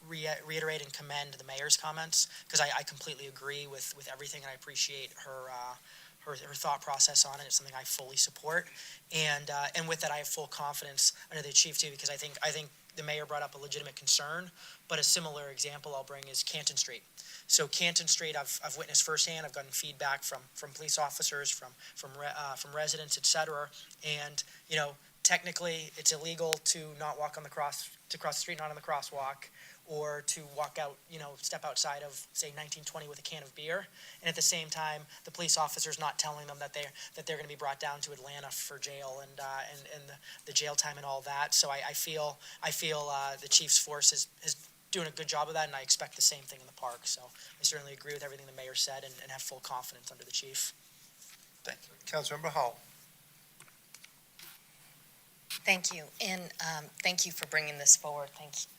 reiterate and commend the mayor's comments, because I completely agree with everything, and I appreciate her thought process on it. It's something I fully support, and with that, I have full confidence under the chief too, because I think the mayor brought up a legitimate concern, but a similar example I'll bring is Canton Street. So Canton Street, I've witnessed firsthand. I've gotten feedback from police officers, from residents, et cetera, and technically, it's illegal to not walk to cross the street, not on the crosswalk, or to walk out, step outside of, say, 1920 with a can of beer. And at the same time, the police officer's not telling them that they're going to be brought down to Atlanta for jail and the jail time and all that. So I feel the chief's force is doing a good job of that, and I expect the same thing in the park. So I certainly agree with everything the mayor said and have full confidence under the chief. Thank you. Councilmember Hall. Thank you, and thank you for bringing this forward.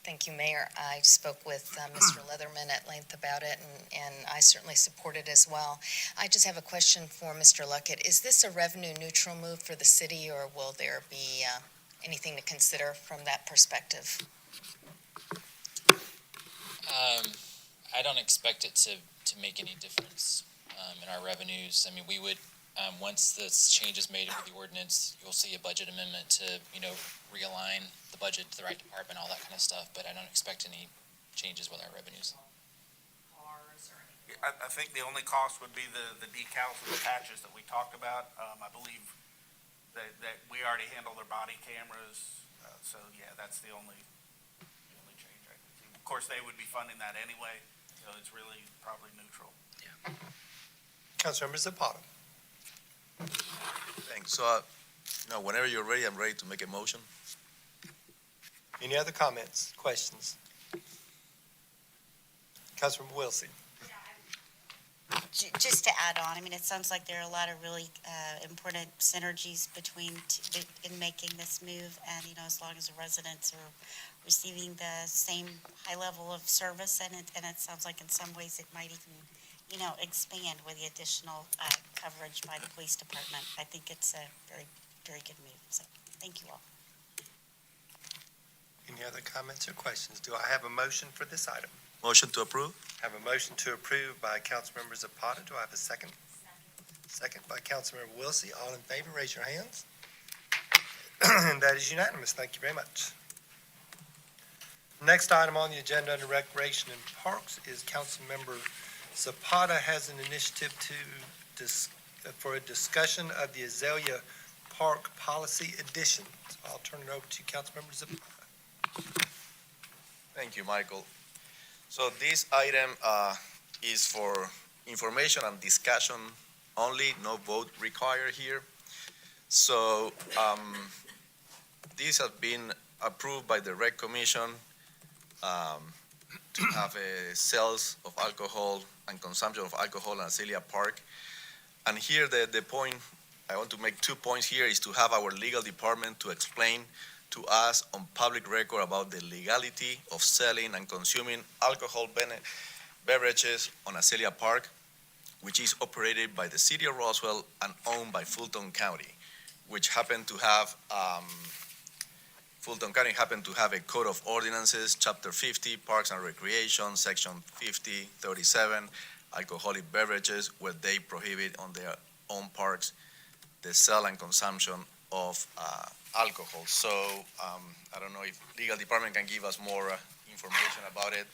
Thank you, Mayor. I spoke with Mr. Leatherman at length about it, and I certainly support it as well. I just have a question for Mr. Luckett. Is this a revenue-neutral move for the city, or will there be anything to consider from that perspective? I don't expect it to make any difference in our revenues. I mean, we would. Once this change is made with the ordinance, you'll see a budget amendment to, realign the budget to the right department, all that kind of stuff, but I don't expect any changes with our revenues. I think the only cost would be the decals and the patches that we talked about. I believe that we already handle their body cameras, so yeah, that's the only change I could see. Of course, they would be funding that anyway, so it's really probably neutral. Yeah. Councilmember Zapata. Thanks. So, whenever you're ready, I'm ready to make a motion. Any other comments, questions? Councilmember Willsey. Just to add on, it sounds like there are a lot of really important synergies in making this move, and as long as the residents are receiving the same high level of service, and it sounds like in some ways it might even expand with the additional coverage by the police department. I think it's a very, very good move. So thank you all. Any other comments or questions? Do I have a motion for this item? Motion to approve? I have a motion to approve by Councilmember Zapata. Do I have a second? Second by Councilmember Willsey. All in favor, raise your hands. And that is unanimous. Thank you very much. Next item on the agenda under Recreation and Parks is Councilmember Zapata has an initiative for a discussion of the Azalea Park Policy Edition. So I'll turn it over to Councilmember Zapata. Thank you, Michael. So this item is for information and discussion only, no vote required here. So this has been approved by the Rec Commission to have a sales of alcohol and consumption of alcohol in Azalea Park. And here the point, I want to make 2 points here, is to have our legal department to explain to us on public record about the legality of selling and consuming alcohol beverages on Azalea Park, which is operated by the city of Roswell and owned by Fulton County, which Fulton County happened to have a code of ordinances, chapter 50, Parks and Recreation, section 5037, alcoholic beverages, where they prohibit on their own parks the sale and consumption of alcohol. So I don't know if legal department can give us more information about it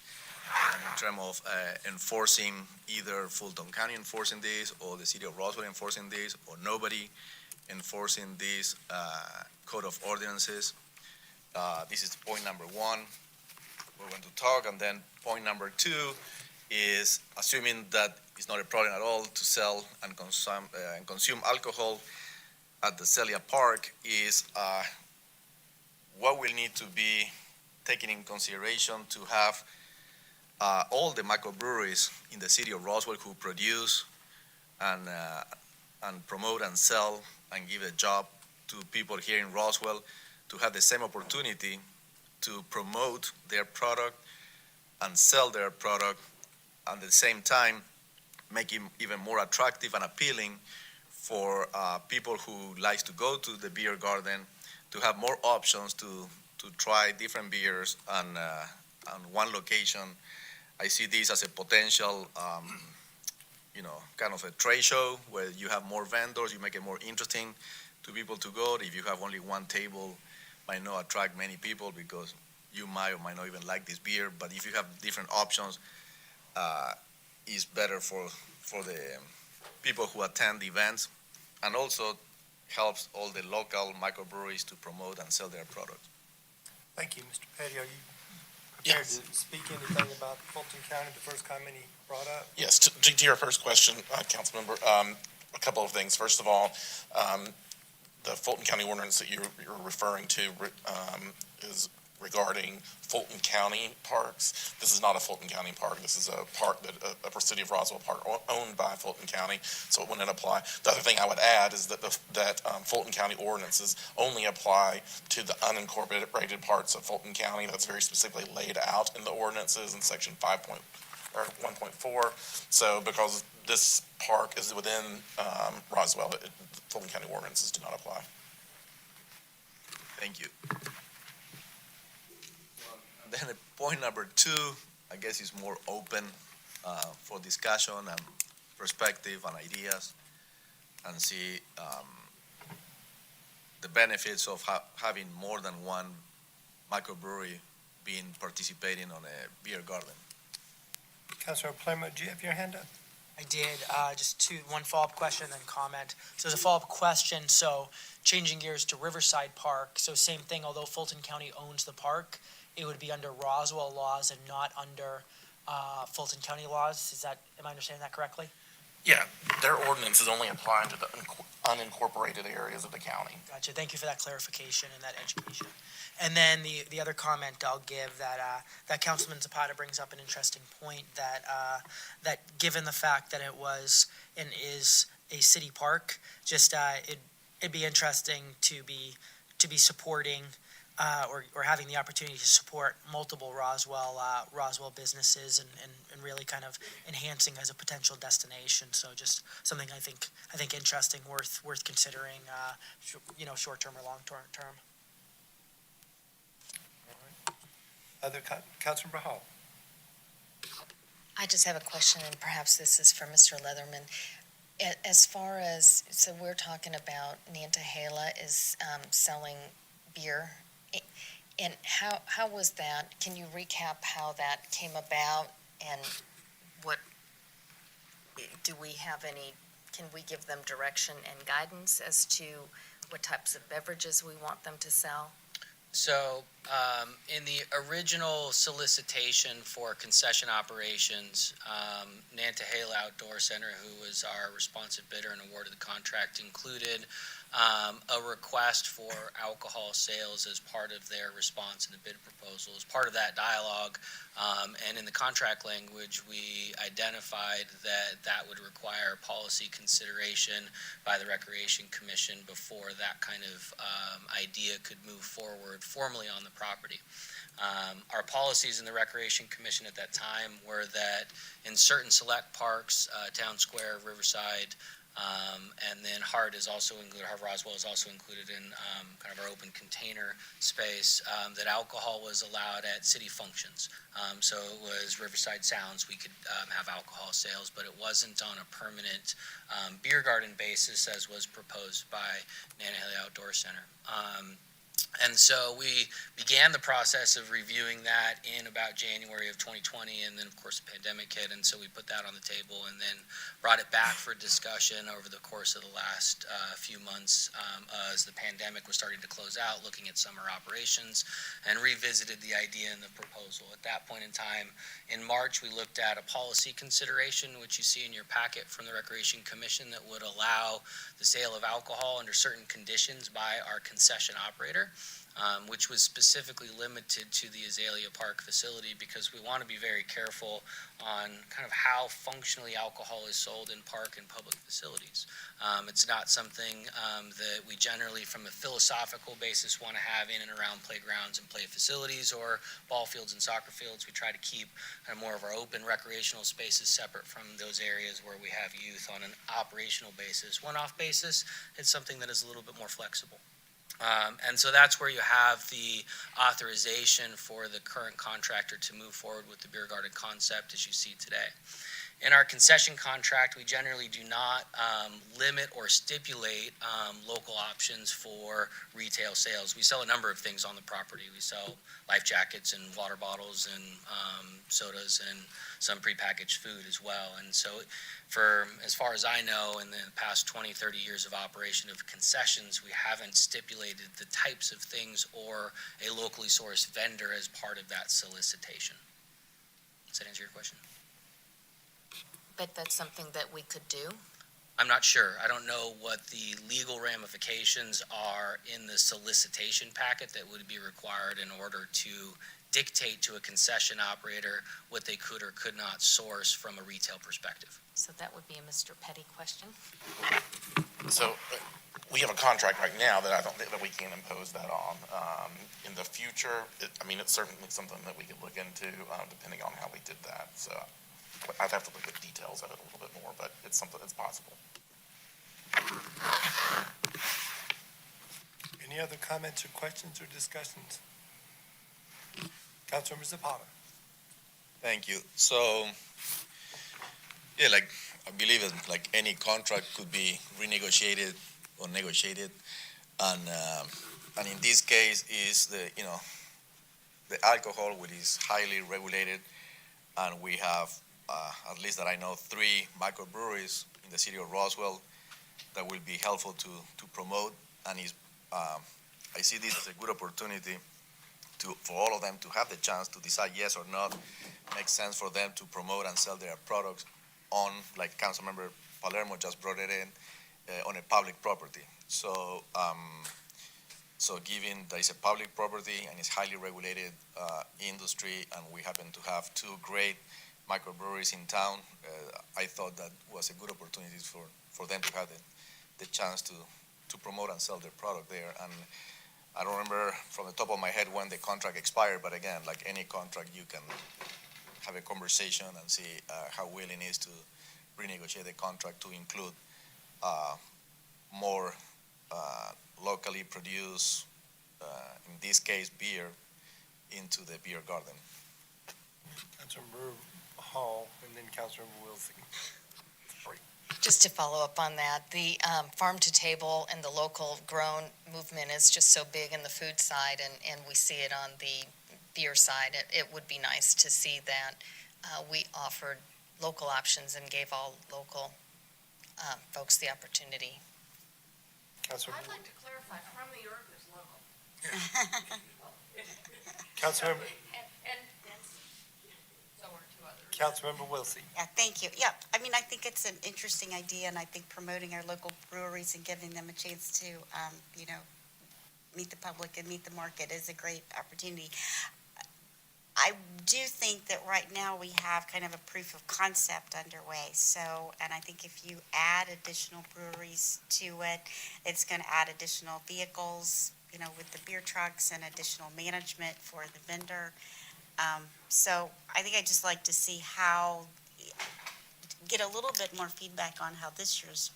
in terms of enforcing, either Fulton County enforcing this, or the city of Roswell enforcing this, or nobody enforcing this code of ordinances. This is point number one we're going to talk, and then point number two is, assuming that it's not a problem at all to sell and consume alcohol at the Celia Park, is what will need to be taken in consideration to have all the microbreweries in the city of Roswell who produce and promote and sell and give a job to people here in Roswell to have the same opportunity to promote their product and sell their product, and at the same time make it even more attractive and appealing for people who like to go to the beer garden, to have more options to try different beers on one location. I see this as a potential, kind of a trade show where you have more vendors, you make it more interesting to people to go. If you have only one table, might not attract many people because you might or might not even like this beer. But if you have different options, it's better for the people who attend the events, and also helps all the local microbreweries to promote and sell their products. Thank you, Mr. Petty. Are you prepared to speak anything about Fulton County, the first comment he brought up? Yes, to your first question, Councilmember, a couple of things. First of all, the Fulton County ordinance that you're referring to is regarding Fulton County parks. This is not a Fulton County park. This is a park a City of Roswell park owned by Fulton County, so it wouldn't apply. The other thing I would add is that Fulton County ordinances only apply to the unincorporated parts of Fulton County. That's very specifically laid out in the ordinances in section 1.4. So because this park is within Roswell, Fulton County ordinances do not apply. Thank you. Then point number two, I guess, is more open for discussion and perspective and ideas, and see the benefits of having more than one microbrewery participating on a beer garden. Councilor Palermo, do you have your hand up? I did, just one follow-up question, then comment. So as a follow-up question, so changing gears to Riverside Park, so same thing, although Fulton County owns the park, it would be under Roswell laws and not under Fulton County laws. Am I understanding that correctly? Yeah, their ordinances only apply to the unincorporated areas of the county. Gotcha. Thank you for that clarification and that education. And then the other comment I'll give, that Councilman Zapata brings up an interesting point, that given the fact that it was and is a city park, just it'd be interesting to be supporting or having the opportunity to support multiple Roswell businesses and really kind of enhancing as a potential destination. So just something I think interesting, worth considering, short term or long term. Other Councilmember Hall. I just have a question, and perhaps this is for Mr. Leatherman. As far as, so we're talking about Nantahala is selling beer. And how was that? Can you recap how that came about, and what, do we have any, can we give them direction and guidance as to what types of beverages we want them to sell? So In the original solicitation for concession operations, Nantahala Outdoor Center, who was our responsive bidder and awarded the contract, included a request for alcohol sales as part of their response in the bid proposal. As part of that dialogue, and in the contract language, we identified that that would require policy consideration by the Recreation Commission before that kind of idea could move forward formally on the property. Our policies in the Recreation Commission at that time were that in certain select parks, Town Square, Riverside, and then Hart is also included, Hart Roswell is also included in kind of our open container space, that alcohol was allowed at city functions. So it was Riverside Sounds, we could have alcohol sales, but it wasn't on a permanent beer garden basis as was proposed by Nantahala Outdoor Center. And so we began the process of reviewing that in about January of 2020, and then, of course, the pandemic hit, and so we put that on the table and then brought it back for discussion over the course of the last few months as the pandemic was starting to close out, looking at summer operations, and revisited the idea in the proposal. At that point in time, in March, we looked at a policy consideration, which you see in your packet from the Recreation Commission, that would allow the sale of alcohol under certain conditions by our concession operator. Which was specifically limited to the Azalea Park facility, because we want to be very careful on kind of how functionally alcohol is sold in park and public facilities. It's not something that we generally, from a philosophical basis, want to have in and around playgrounds and play facilities or ball fields and soccer fields. We try to keep kind of more of our open recreational spaces separate from those areas where we have youth on an operational basis. One-off basis, it's something that is a little bit more flexible. And so that's where you have the authorization for the current contractor to move forward with the beer garden concept as you see today. In our concession contract, we generally do not limit or stipulate local options for retail sales. We sell a number of things on the property. We sell life jackets and water bottles and sodas and some prepackaged food as well. And so for as far as I know, in the past 20, 30 years of operation of concessions, we haven't stipulated the types of things or a locally sourced vendor as part of that solicitation. Does that answer your question? But that's something that we could do? I'm not sure. I don't know what the legal ramifications are in the solicitation packet that would be required in order to dictate to a concession operator what they could or could not source from a retail perspective. So that would be a Mr. Petty question. So we have a contract right now that I don't think that we can impose that on. In the future, it's certainly something that we could look into depending on how we did that. So I'd have to look at details of it a little bit more, but it's something that's possible. Any other comments or questions or discussions? Councilmember Zapata. Thank you. So, yeah, like, I believe it, like any contract could be renegotiated or negotiated. And in this case is the alcohol, which is highly regulated. And we have, at least that I know, 3 microbreweries in the city of Roswell that will be helpful to promote. And I see this as a good opportunity for all of them to have the chance to decide yes or not. Makes sense for them to promote and sell their products on, like Councilmember Palermo just brought it in, on a public property. So, given that it's a public property and it's highly regulated industry, and we happen to have 2 great microbreweries in town, I thought that was a good opportunity for them to have the chance to promote and sell their product there. And I don't remember from the top of my head when the contract expired, but again, like any contract, you can have a conversation and see how willing is to renegotiate the contract to include more locally produced, in this case, beer, into the beer garden. Councilmember Hall, and then Councilmember Willsey. Just to follow up on that, the farm to table and the local grown movement is just so big in the food side, and we see it on the beer side. It would be nice to see that we offered local options and gave all local folks the opportunity. Councilmember. I'd like to clarify, from the earth is local. Councilmember, And so are two others. Councilmember Willsey. Yeah, thank you. Yeah, I mean, I think it's an interesting idea, and I think promoting our local breweries and giving them a chance to, meet the public and meet the market is a great opportunity. I do think that right now we have kind of a proof of concept underway, so, and I think if you add additional breweries to it, it's going to add additional vehicles, with the beer trucks and additional management for the vendor. So I think I'd just like to see get a little bit more feedback on how this year's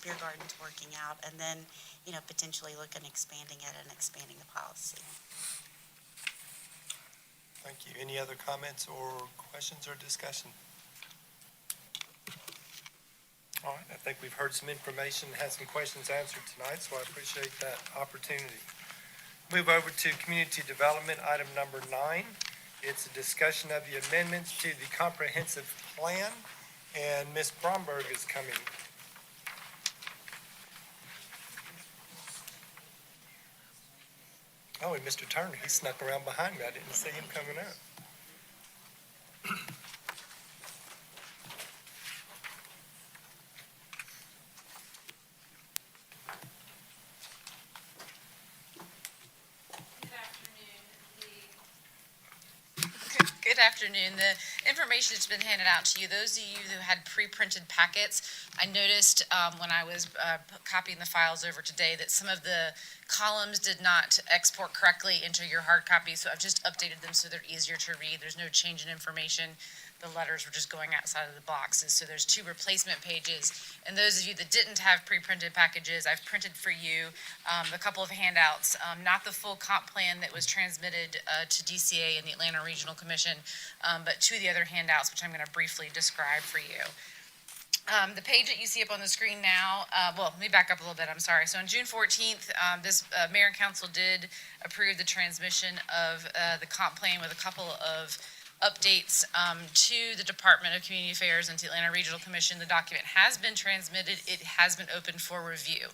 beer garden's working out, and then, potentially look at expanding it and expanding the policy. Thank you. Any other comments or questions or discussion? All right, I think we've heard some information, had some questions answered tonight, so I appreciate that opportunity. Move over to community development, item number 9. It's a discussion of the amendments to the comprehensive plan, and Ms. Bromberg is coming. Oh, and Mr. Turner, he snuck around behind me. I didn't see him coming up. Good afternoon. The information that's been handed out to you, those of you who had pre-printed packets, I noticed when I was copying the files over today that some of the columns did not export correctly into your hard copy, so I've just updated them so they're easier to read. There's no change in information. The letters were just going outside of the boxes, so there's 2 replacement pages. And those of you that didn't have pre-printed packages, I've printed for you a couple of handouts, not the full comp plan that was transmitted to DCA and the Atlanta Regional Commission, but 2 of the other handouts, which I'm going to briefly describe for you. The page that you see up on the screen now, let me back up a little bit, I'm sorry. So on June 14th, this Mayor and Council did approve the transmission of the comp plan with a couple of updates to the Department of Community Affairs and to the Atlanta Regional Commission. The document has been transmitted. It has been opened for review.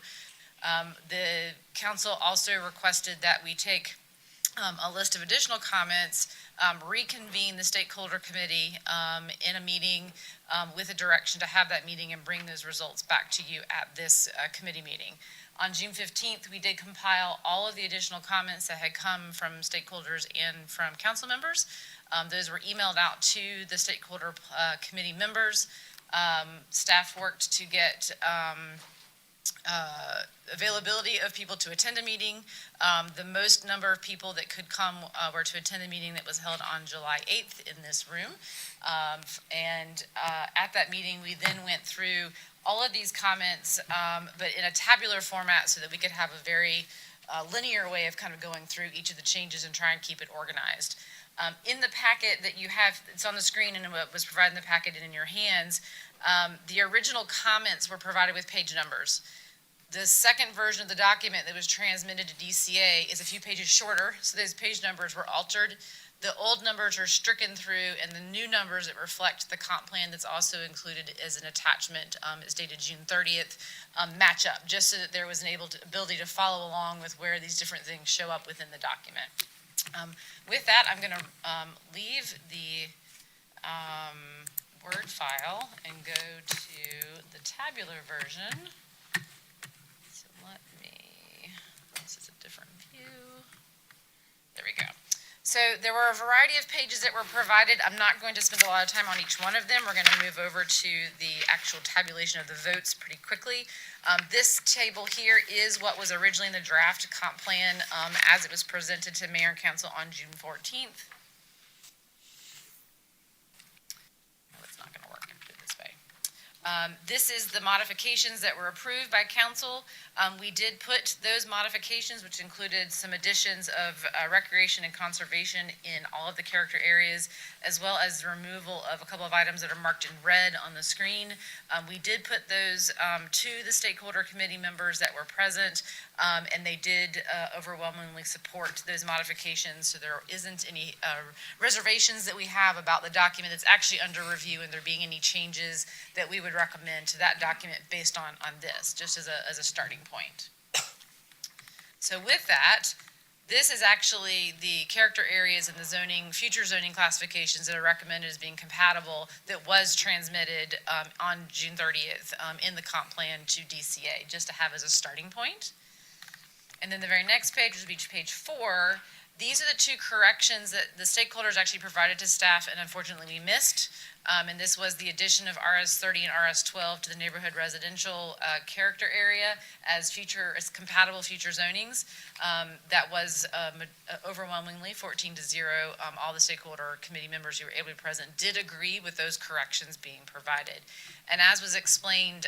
The council also requested that we take a list of additional comments, reconvene the stakeholder committee in a meeting with a direction to have that meeting and bring those results back to you at this committee meeting. On June 15th, we did compile all of the additional comments that had come from stakeholders and from council members. Those were emailed out to the stakeholder committee members. Staff worked to get availability of people to attend a meeting. The most number of people that could come were to attend a meeting that was held on July 8th in this room. At that meeting, we then went through all of these comments, but in a tabular format so that we could have a very linear way of kind of going through each of the changes and try and keep it organized. In the packet that you have, it's on the screen and what was provided in the packet and in your hands, the original comments were provided with page numbers. The second version of the document that was transmitted to DCA is a few pages shorter, so those page numbers were altered. The old numbers are stricken through, and the new numbers that reflect the comp plan that's also included as an attachment, is dated June 30th, match up, just so that there was an ability to follow along with where these different things show up within the document. With that, I'm going to leave the Word file and go to the tabular version. So this is a different view. There we go. So there were a variety of pages that were provided. I'm not going to spend a lot of time on each one of them. We're going to move over to the actual tabulation of the votes pretty quickly. This table here is what was originally in the draft comp plan as it was presented to Mayor and Council on June 14th. No, it's not going to work. Do it this way. This is the modifications that were approved by council. We did put those modifications, which included some additions of recreation and conservation in all of the character areas, as well as the removal of a couple of items that are marked in red on the screen. We did put those to the stakeholder committee members that were present, and they did overwhelmingly support those modifications, so there isn't any reservations that we have about the document that's actually under review, and there being any changes that we would recommend to that document based on this, just as a starting point. So with that, this is actually the character areas and the zoning, future zoning classifications that are recommended as being compatible that was transmitted on June 30th in the comp plan to DCA, just to have as a starting point. And then the very next page would be page 4. These are the two corrections that the stakeholders actually provided to staff and unfortunately we missed. And this was the addition of RS30 and RS12 to the neighborhood residential character area as compatible future zonings. That was overwhelmingly 14-0. All the stakeholder committee members who were able to be present did agree with those corrections being provided. And as was explained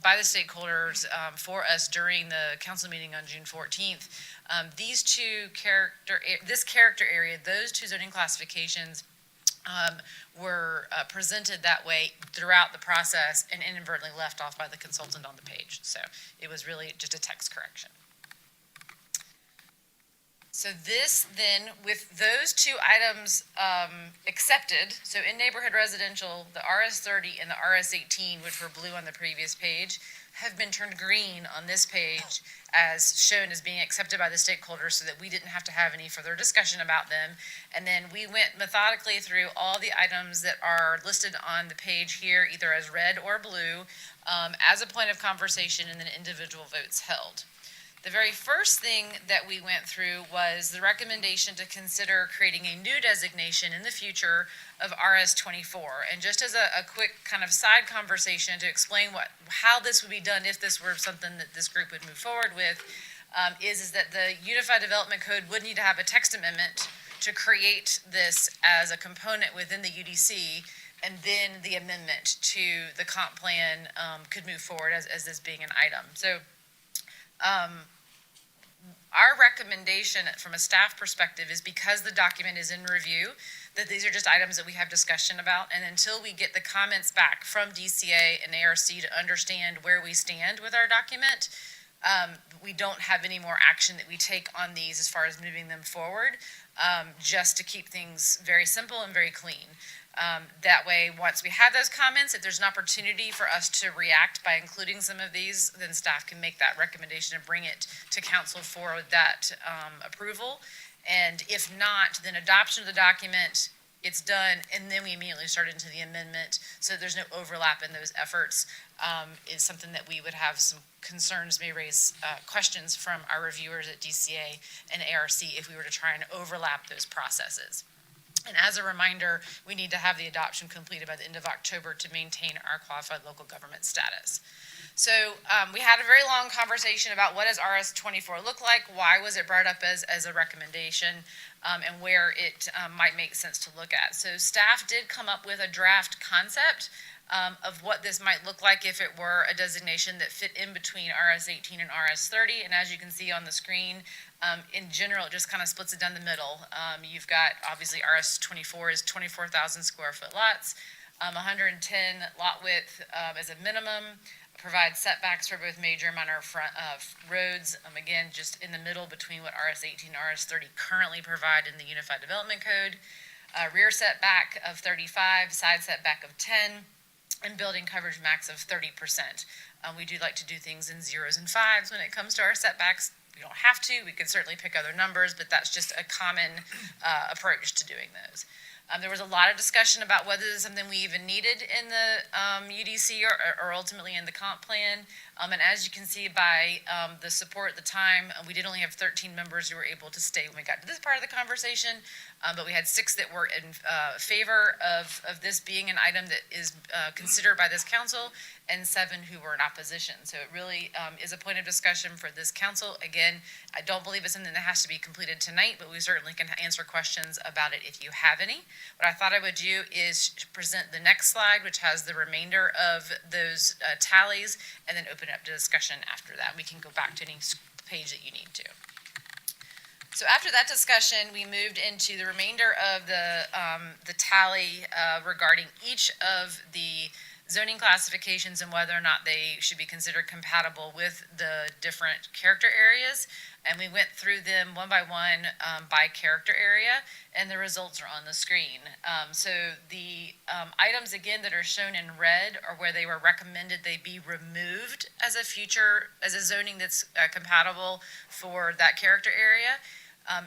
by the stakeholders for us during the council meeting on June 14th, this character area, those two zoning classifications were presented that way throughout the process and inadvertently left off by the consultant on the page. So it was really just a text correction. So this then, with those two items accepted, so in neighborhood residential, the RS30 and the RS18, which were blue on the previous page, have been turned green on this page as shown as being accepted by the stakeholders so that we didn't have to have any further discussion about them. And then we went methodically through all the items that are listed on the page here, either as red or blue, as a point of conversation and then individual votes held. The very first thing that we went through was the recommendation to consider creating a new designation in the future of RS24. And just as a quick kind of side conversation to explain how this would be done if this were something that this group would move forward with, is that the Unified Development Code would need to have a text amendment to create this as a component within the UDC, and then the amendment to the comp plan could move forward as this being an item. So our recommendation from a staff perspective is, because the document is in review, that these are just items that we have discussion about, and until we get the comments back from DCA and ARC to understand where we stand with our document, we don't have any more action that we take on these as far as moving them forward, just to keep things very simple and very clean. That way, once we have those comments, if there's an opportunity for us to react by including some of these, then staff can make that recommendation and bring it to council for that approval. And if not, then adoption of the document, it's done, and then we immediately start into the amendment, so that there's no overlap in those efforts, is something that we would have some concerns, may raise questions from our reviewers at DCA and ARC if we were to try and overlap those processes. And as a reminder, we need to have the adoption completed by the end of October to maintain our qualified local government status. So we had a very long conversation about what does RS24 look like, why was it brought up as a recommendation, and where it might make sense to look at. So staff did come up with a draft concept of what this might look like if it were a designation that fit in between RS18 and RS30. And as you can see on the screen, in general, it just kind of splits it down the middle. You've got, obviously, RS24 is 24,000 square foot lots, 110 lot width as a minimum, provides setbacks for both major and minor front roads. Again, just in the middle between what RS18 and RS30 currently provide in the Unified Development Code. Rear setback of 35, side setback of 10, and building coverage max of 30%. We do like to do things in 0s and 5s when it comes to our setbacks. We don't have to. We can certainly pick other numbers, but that's just a common approach to doing those. There was a lot of discussion about whether this is something we even needed in the UDC or ultimately in the comp plan. And as you can see by the support at the time, we did only have 13 members who were able to stay when we got to this part of the conversation, but we had 6 that were in favor of this being an item that is considered by this council, and 7 who were in opposition. So it really is a point of discussion for this council. Again, I don't believe it's something that has to be completed tonight, but we certainly can answer questions about it if you have any. What I thought I would do is present the next slide, which has the remainder of those tallies, and then open it up to discussion after that. We can go back to any page that you need to. So after that discussion, we moved into the remainder of the tally regarding each of the zoning classifications and whether or not they should be considered compatible with the different character areas. And we went through them one by one by character area, and the results are on the screen. So the items, again, that are shown in red are where they were recommended they be removed as a zoning that's compatible for that character area.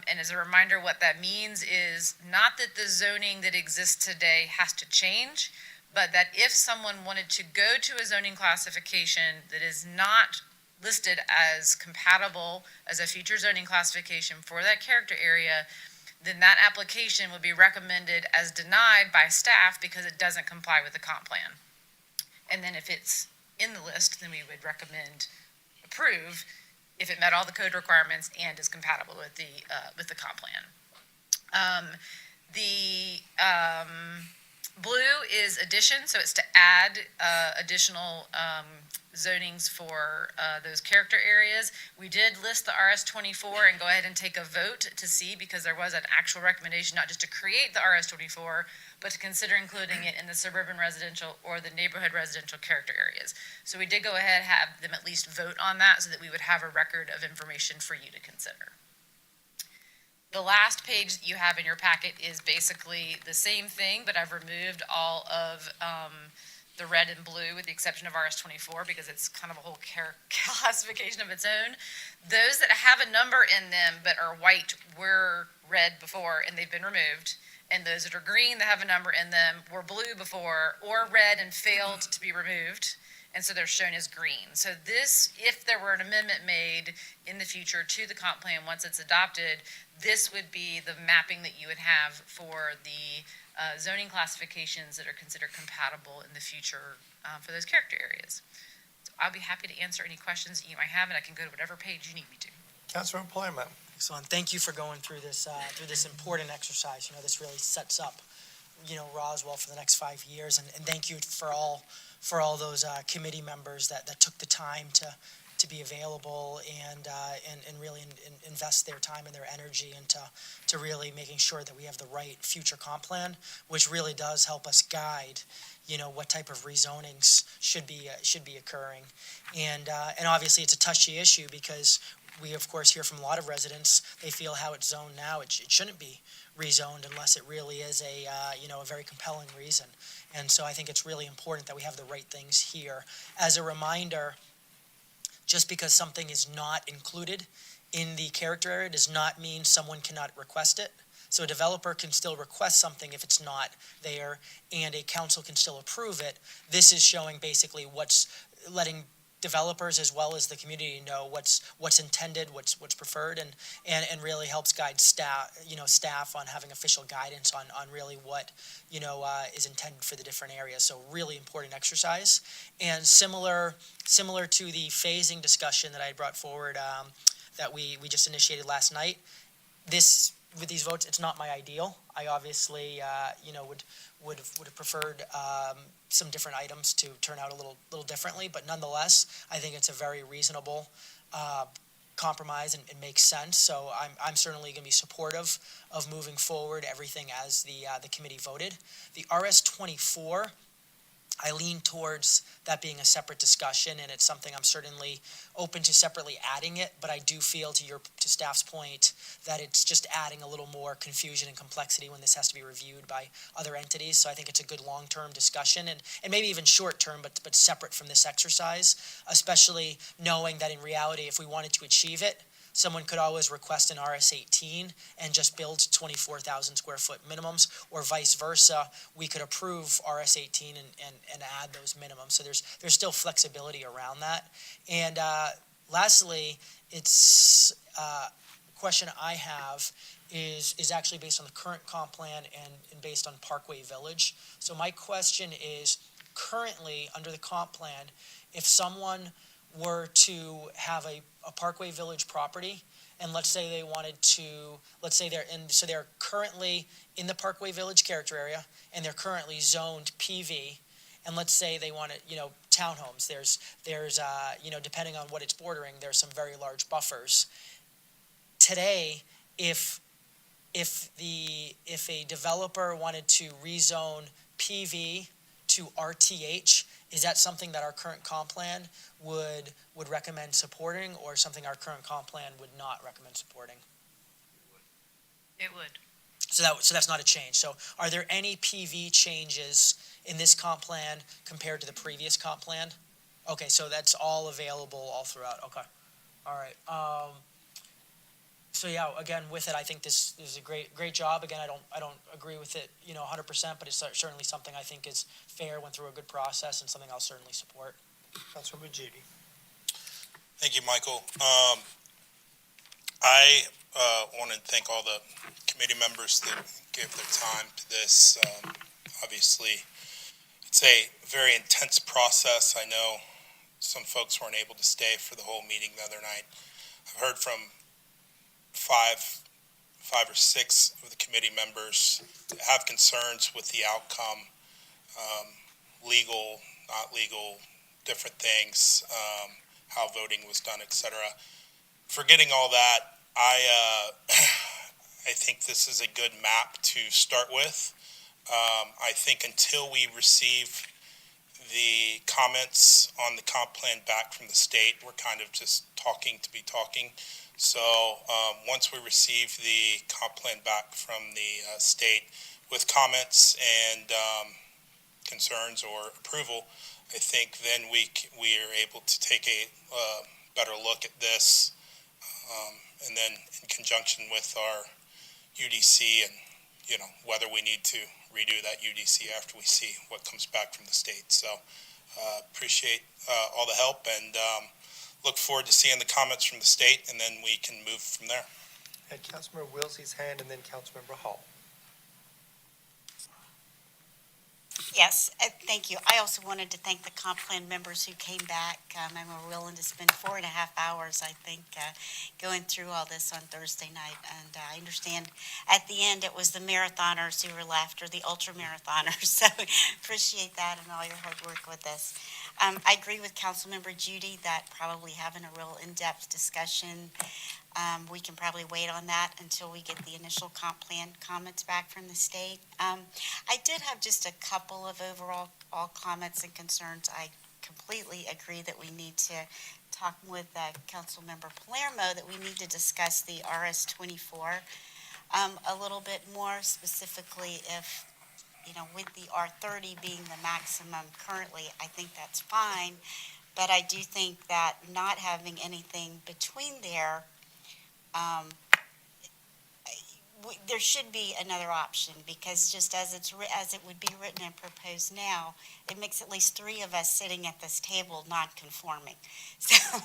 And as a reminder, what that means is not that the zoning that exists today has to change, but that if someone wanted to go to a zoning classification that is not listed as compatible as a future zoning classification for that character area, then that application would be recommended as denied by staff because it doesn't comply with the comp plan. And then if it's in the list, then we would recommend approve if it met all the code requirements and is compatible with the comp plan. Blue is addition, so it's to add additional zonings for those character areas. We did list the RS-24 and go ahead and take a vote to see, because there was an actual recommendation not just to create the RS-24, but to consider including it in the suburban residential or the neighborhood residential character areas. So we did go ahead and have them at least vote on that so that we would have a record of information for you to consider. The last page that you have in your packet is basically the same thing, but I've removed all of the red and blue with the exception of RS-24 because it's kind of a whole classification of its own. Those that have a number in them but are white were red before and they've been removed. And those that are green that have a number in them were blue before or red and failed to be removed. And so they're shown as green. So this, if there were an amendment made in the future to the comp plan once it's adopted, this would be the mapping that you would have for the zoning classifications that are considered compatible in the future for those character areas. So I'll be happy to answer any questions that you might have, and I can go to whatever page you need me to. Councilmember Palermo. Excellent. Thank you for going through this important exercise. This really sets up, Roswell for the next 5 years. And thank you for all those committee members that took the time to be available and really invest their time and their energy into really making sure that we have the right future comp plan, which really does help us guide, what type of rezonings should be occurring. And obviously it's a touchy issue because we, of course, hear from a lot of residents, they feel how it's zoned now, it shouldn't be rezoned unless it really is a very compelling reason. And so I think it's really important that we have the right things here. As a reminder, just because something is not included in the character area does not mean someone cannot request it. So a developer can still request something if it's not there, and a council can still approve it. This is showing basically letting developers as well as the community know what's intended, what's preferred, and really helps guide staff on having official guidance on really what is intended for the different areas. So really important exercise. And similar to the phasing discussion that I brought forward that we just initiated last night. With these votes, it's not my ideal. I obviously would have preferred some different items to turn out a little differently, but nonetheless, I think it's a very reasonable compromise and it makes sense. So I'm certainly going to be supportive of moving forward everything as the committee voted. The RS-24, I lean towards that being a separate discussion, and it's something I'm certainly open to separately adding it, but I do feel to staff's point that it's just adding a little more confusion and complexity when this has to be reviewed by other entities. So I think it's a good long-term discussion and maybe even short-term, but separate from this exercise, especially knowing that in reality, if we wanted to achieve it, someone could always request an RS-18 and just build 24,000 square foot minimums, or vice versa. We could approve RS-18 and add those minimums. So there's still flexibility around that. And lastly, it's a question I have is actually based on the current comp plan and based on Parkway Village. So my question is, currently under the comp plan, if someone were to have a Parkway Village property, and let's say they wanted to, they're currently in the Parkway Village character area, and they're currently zoned PV, and let's say they wanted, townhomes. There's depending on what it's bordering, there's some very large buffers. Today, if a developer wanted to rezone PV to RTH is that something that our current comp plan would recommend supporting, or something our current comp plan would not recommend supporting? It would. So that's not a change. So are there any PV changes in this comp plan compared to the previous comp plan? Okay, so that's all available all throughout. Okay. All right. So yeah, again, with it, I think this is a great job. Again, I don't agree with it, 100%, but it's certainly something I think is fair, went through a good process, and something I'll certainly support. Councilmember Judy. Thank you, Michael. I want to thank all the committee members that gave their time to this. Obviously, it's a very intense process. I know some folks weren't able to stay for the whole meeting the other night. I've heard from five or six of the committee members that have concerns with the outcome, legal, not legal, different things, how voting was done, etc. Forgetting all that, I think this is a good map to start with. I think until we receive the comments on the comp plan back from the state, we're kind of just talking to be talking. So once we receive the comp plan back from the state with comments and concerns or approval, I think then we are able to take a better look at this, and then in conjunction with our UDC and whether we need to redo that UDC after we see what comes back from the state. So appreciate all the help, and look forward to seeing the comments from the state, and then we can move from there. Had Councilmember Willsey's hand, and then Councilmember Hall. Yes, thank you. I also wanted to thank the comp plan members who came back and were willing to spend 4.5 hours, I think, going through all this on Thursday night. And I understand at the end it was the marathoners who were left, or the ultra marathoners. So appreciate that and all your hard work with this. I agree with Councilmember Judy that probably having a real in-depth discussion, we can probably wait on that until we get the initial comp plan comments back from the state. I did have just a couple of overall comments and concerns. I completely agree that we need to talk with Councilmember Palermo, that we need to discuss the RS-24 a little bit more, specifically if, with the R30 being the maximum currently, I think that's fine. But I do think that not having anything between there, there should be another option, because just as it would be written and proposed now, it makes at least 3 of us sitting at this table non-conforming, so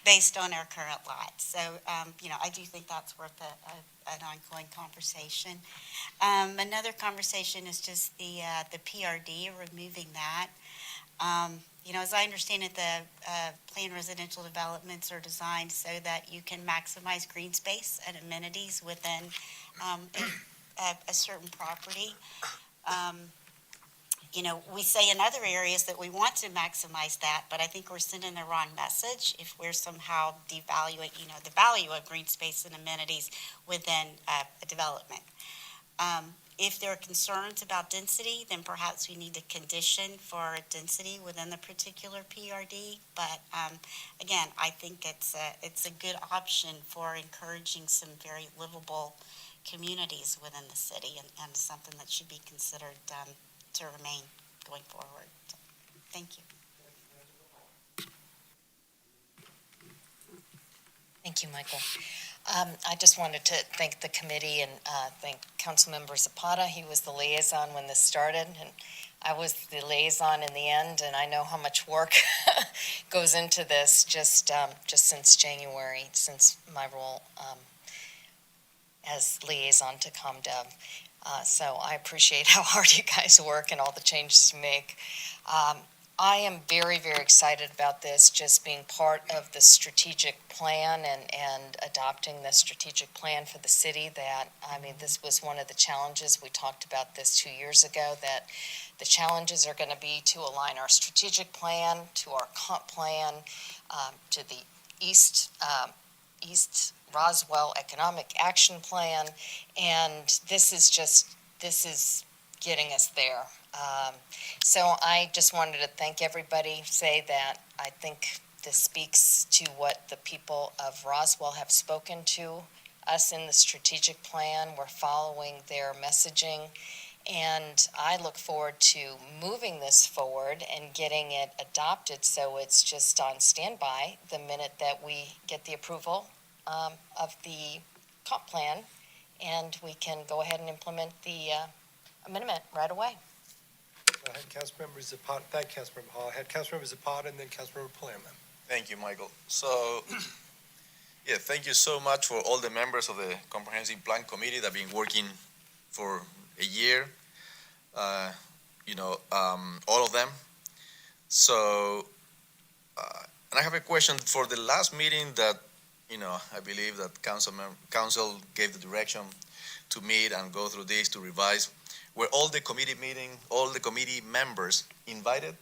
based on our current lot. So, I do think that's worth an ongoing conversation. Another conversation is just the PRD, removing that. As I understand it, the planned residential developments are designed so that you can maximize green space and amenities within a certain property. We say in other areas that we want to maximize that, but I think we're sending the wrong message if we're somehow devaluing, the value of green space and amenities within a development. If there are concerns about density, then perhaps we need to condition for density within the particular PRD. But again, I think it's a good option for encouraging some very livable communities within the city, and something that should be considered to remain going forward. So, thank you. Thank you, Michael. I just wanted to thank the committee and thank Councilmember Zapata. He was the liaison when this started, and I was the liaison in the end, and I know how much work goes into this just since January, since my role as liaison to ComDev. So I appreciate how hard you guys work and all the changes you make. I am very, very excited about this, just being part of the strategic plan and adopting the strategic plan for the city. This was one of the challenges. We talked about this 2 years ago, that the challenges are going to be to align our strategic plan to our comp plan, to the East Roswell Economic Action Plan. And this is getting us there. So I just wanted to thank everybody, say that I think this speaks to what the people of Roswell have spoken to us in the strategic plan. We're following their messaging, and I look forward to moving this forward and getting it adopted so it's just on standby the minute that we get the approval of the comp plan, and we can go ahead and implement the amendment right away. I had Councilmember Zapata, thank Councilmember Hall. I had Councilmember Zapata and then Councilmember Palermo. Thank you, Michael. So, yeah, thank you so much for all the members of the Comprehensive Plan Committee that have been working for a year. All of them. So, and I have a question for the last meeting that, I believe that council gave the direction to meet and go through this to revise. Were all the committee members invited?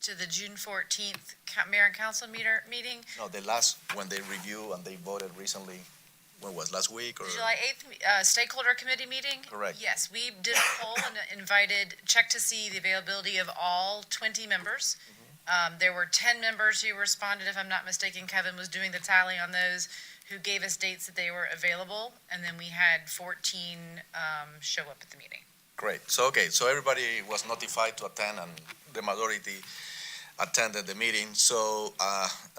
To the June 14th Mayor and Council meeting, No, the last, when they review and they voted recently, when was, last week or? the July 8th Stakeholder Committee meeting? Correct. Yes, we did a poll and checked to see the availability of all 20 members. There were 10 members who responded, if I'm not mistaken. Kevin was doing the tally on those, who gave us dates that they were available, and then we had 14 show up at the meeting. Great. So, okay, so everybody was notified to attend and the majority attended the meeting. So,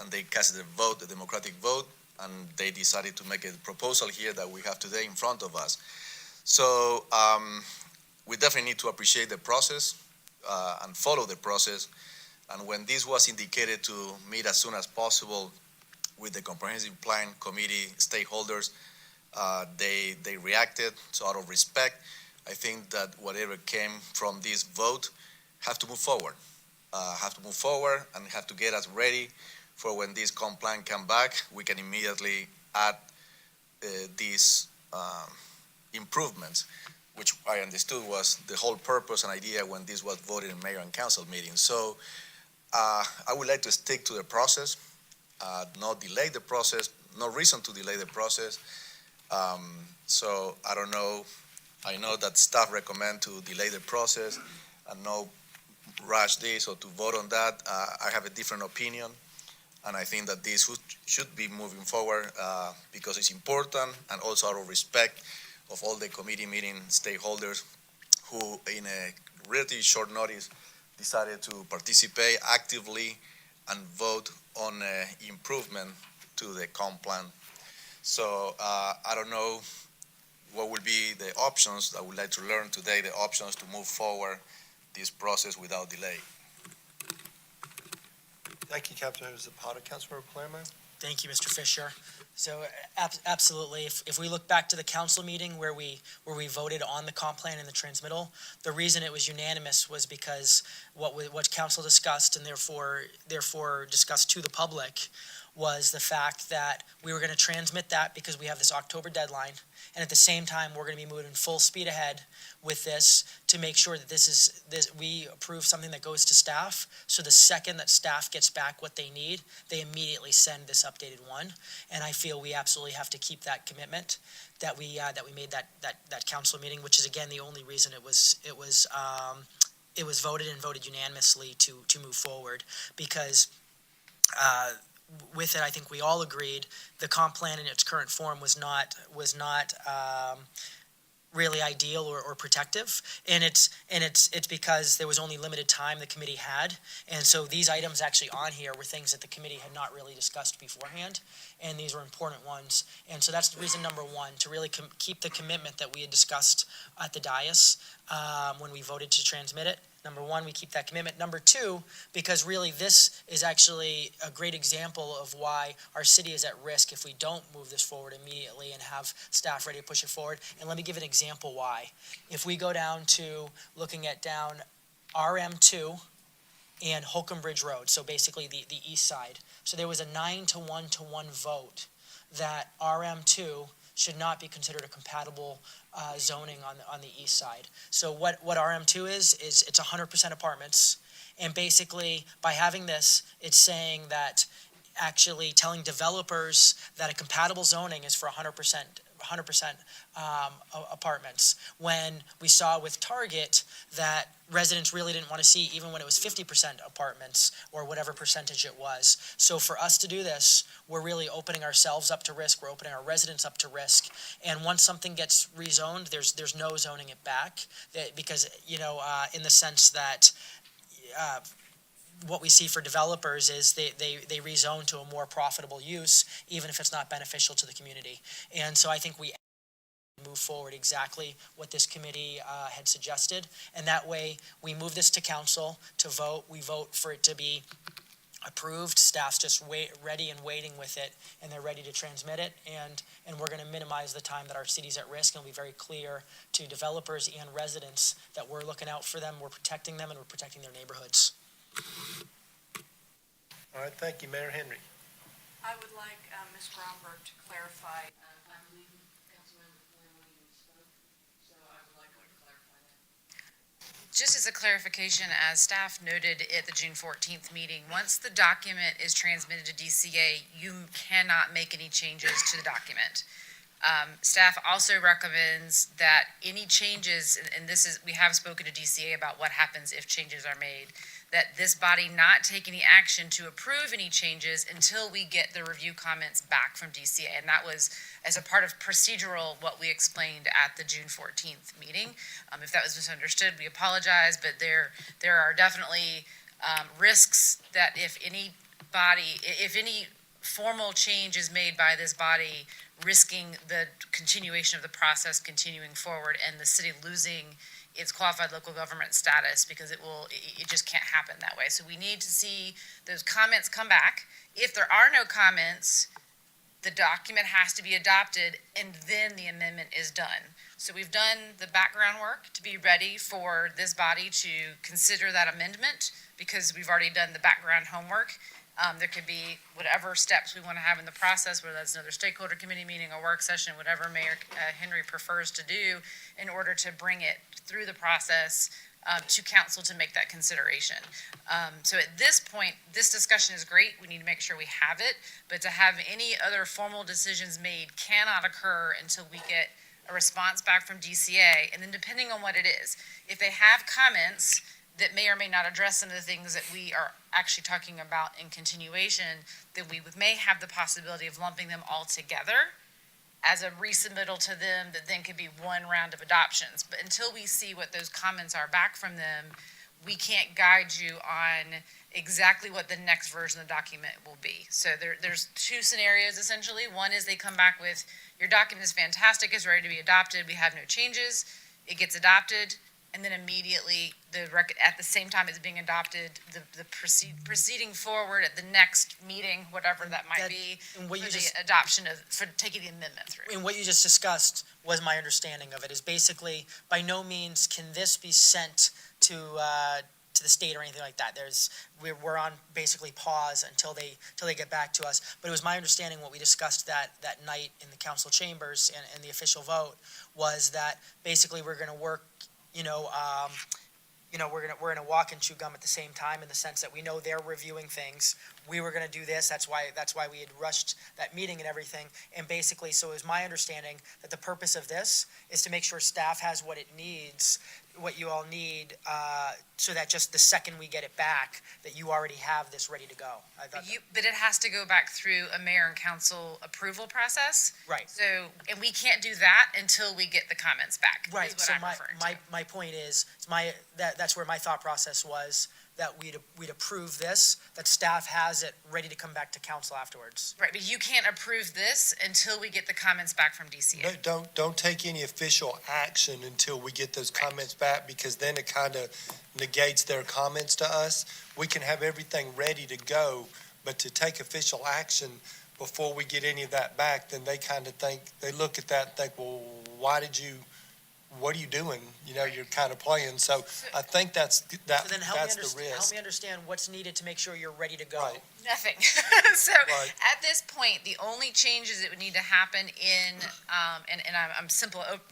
and they cast the vote, the democratic vote, and they decided to make a proposal here that we have today in front of us. So, we definitely need to appreciate the process and follow the process. And when this was indicated to meet as soon as possible with the Comprehensive Plan Committee stakeholders, they reacted. So out of respect, I think that whatever came from this vote have to move forward. And have to get us ready for when this comp plan come back. We can immediately add these improvements, which I understood was the whole purpose and idea when this was voted in mayor and council meetings. So I would like to stick to the process, not delay the process, no reason to delay the process. So I don't know, I know that staff recommend to delay the process and no rush this or to vote on that. I have a different opinion, and I think that this should be moving forward because it's important, and also out of respect of all the committee meeting stakeholders who in a relatively short notice decided to participate actively and vote on improvement to the comp plan. So I don't know what will be the options. I would like to learn today the options to move forward this process without delay. Thank you, Councilmember Zapata. Councilmember Palermo? Thank you, Mr. Fischer. So absolutely, if we look back to the council meeting where we voted on the comp plan and the transmittal, the reason it was unanimous was because what council discussed and therefore discussed to the public was the fact that we were going to transmit that because we have this October deadline, and at the same time we're going to be moving full speed ahead with this to make sure that we approve something that goes to staff. So the second that staff gets back what they need, they immediately send this updated one. And I feel we absolutely have to keep that commitment that we made that council meeting, which is again the only reason it was voted unanimously to move forward, because with it, I think we all agreed the comp plan in its current form was not really ideal or protective, and it's because there was only limited time the committee had, and so these items actually on here were things that the committee had not really discussed beforehand, and these were important ones, and so that's the reason number one, to really keep the commitment that we had discussed at the dais when we voted to transmit it. Number one, we keep that commitment. Number two, because really this is actually a great example of why our city is at risk if we don't move this forward immediately and have staff ready to push it forward. And let me give an example why. If we go down to looking at down RM2 and Holcomb Bridge Road, so basically the east side. So there was a 9-to-1 vote that RM2 should not be considered a compatible zoning on the east side. So what RM2 is it's 100% apartments, and basically by having this, it's saying that actually telling developers that a compatible zoning is for 100% 100% apartments. When we saw with Target that residents really didn't want to see, even when it was 50% apartments or whatever percentage it was. So for us to do this, we're really opening ourselves up to risk. We're opening our residents up to risk. And once something gets rezoned, there's no zoning it back, because, in the sense that what we see for developers is they rezone to a more profitable use, even if it's not beneficial to the community. And so I think we move forward exactly what this committee had suggested. And that way, we move this to council to vote. We vote for it to be approved. Staff's just ready and waiting with it, and they're ready to transmit it. And we're going to minimize the time that our city's at risk, and we'll be very clear to developers and residents that we're looking out for them, we're protecting them, and we're protecting their neighborhoods. All right, thank you, Mayor Henry. I would like Ms. Bromberg to clarify. I believe Councilmember Palermo spoke, so I would like her to clarify that. Just as a clarification, as staff noted at the June 14th meeting, once the document is transmitted to DCA, you cannot make any changes to the document. Staff also recommends that any changes, and we have spoken to DCA about what happens if changes are made, that this body not take any action to approve any changes until we get the review comments back from DCA. And that was as a part of procedural what we explained at the June 14th meeting. If that was misunderstood, we apologize, but there are definitely risks that if any formal change is made by this body, risking the continuation of the process continuing forward and the city losing its qualified local government status, because it just can't happen that way. So we need to see those comments come back. If there are no comments, the document has to be adopted, and then the amendment is done. So we've done the background work to be ready for this body to consider that amendment, because we've already done the background homework. There could be whatever steps we want to have in the process, whether that's another stakeholder committee meeting, a work session, whatever Mayor Henry prefers to do in order to bring it through the process to council to make that consideration. So at this point, this discussion is great. We need to make sure we have it, but to have any other formal decisions made cannot occur until we get a response back from DCA. And then depending on what it is, if they have comments that may or may not address some of the things that we are actually talking about in continuation, then we may have the possibility of lumping them all together as a resubmittal to them that then could be one round of adoptions. But until we see what those comments are back from them, we can't guide you on exactly what the next version of the document will be. So there's two scenarios essentially. One is they come back with, your document is fantastic, it's ready to be adopted, we have no changes, it gets adopted, and then immediately, at the same time it's being adopted, the proceeding forward at the next meeting, whatever that might be, for the adoption for taking the amendment through. And what you just discussed was my understanding of it, is basically, by no means can this be sent to the state or anything like that. We're on basically pause until they get back to us. But it was my understanding, what we discussed that night in the council chambers and the official vote, was that basically we're going to work, we're gonna walk and chew gum at the same time, in the sense that we know they're reviewing things. We were gonna do this. That's why we had rushed that meeting and everything. And basically, so it was my understanding that the purpose of this is to make sure staff has what it needs, what you all need, so that just the second we get it back, that you already have this ready to go. But it has to go back through a mayor and council approval process. Right. So, and we can't do that until we get the comments back. Right. Is what So I'm referring to. my point is, that's where my thought process was, that we'd approve this, that staff has it ready to come back to council afterwards. Right, but you can't approve this until we get the comments back from DCA. No, don't take any official action until we get those comments back, because then it kind of negates their comments to us. We can have everything ready to go, but to take official action before we get any of that back, then they kind of they look at that and think, well, what are you doing? You're kind of playing. So I think that's the risk. Help me understand what's needed to make sure you're ready to go. Right. Nothing. So at this point, the only changes that would need to happen in, and I'm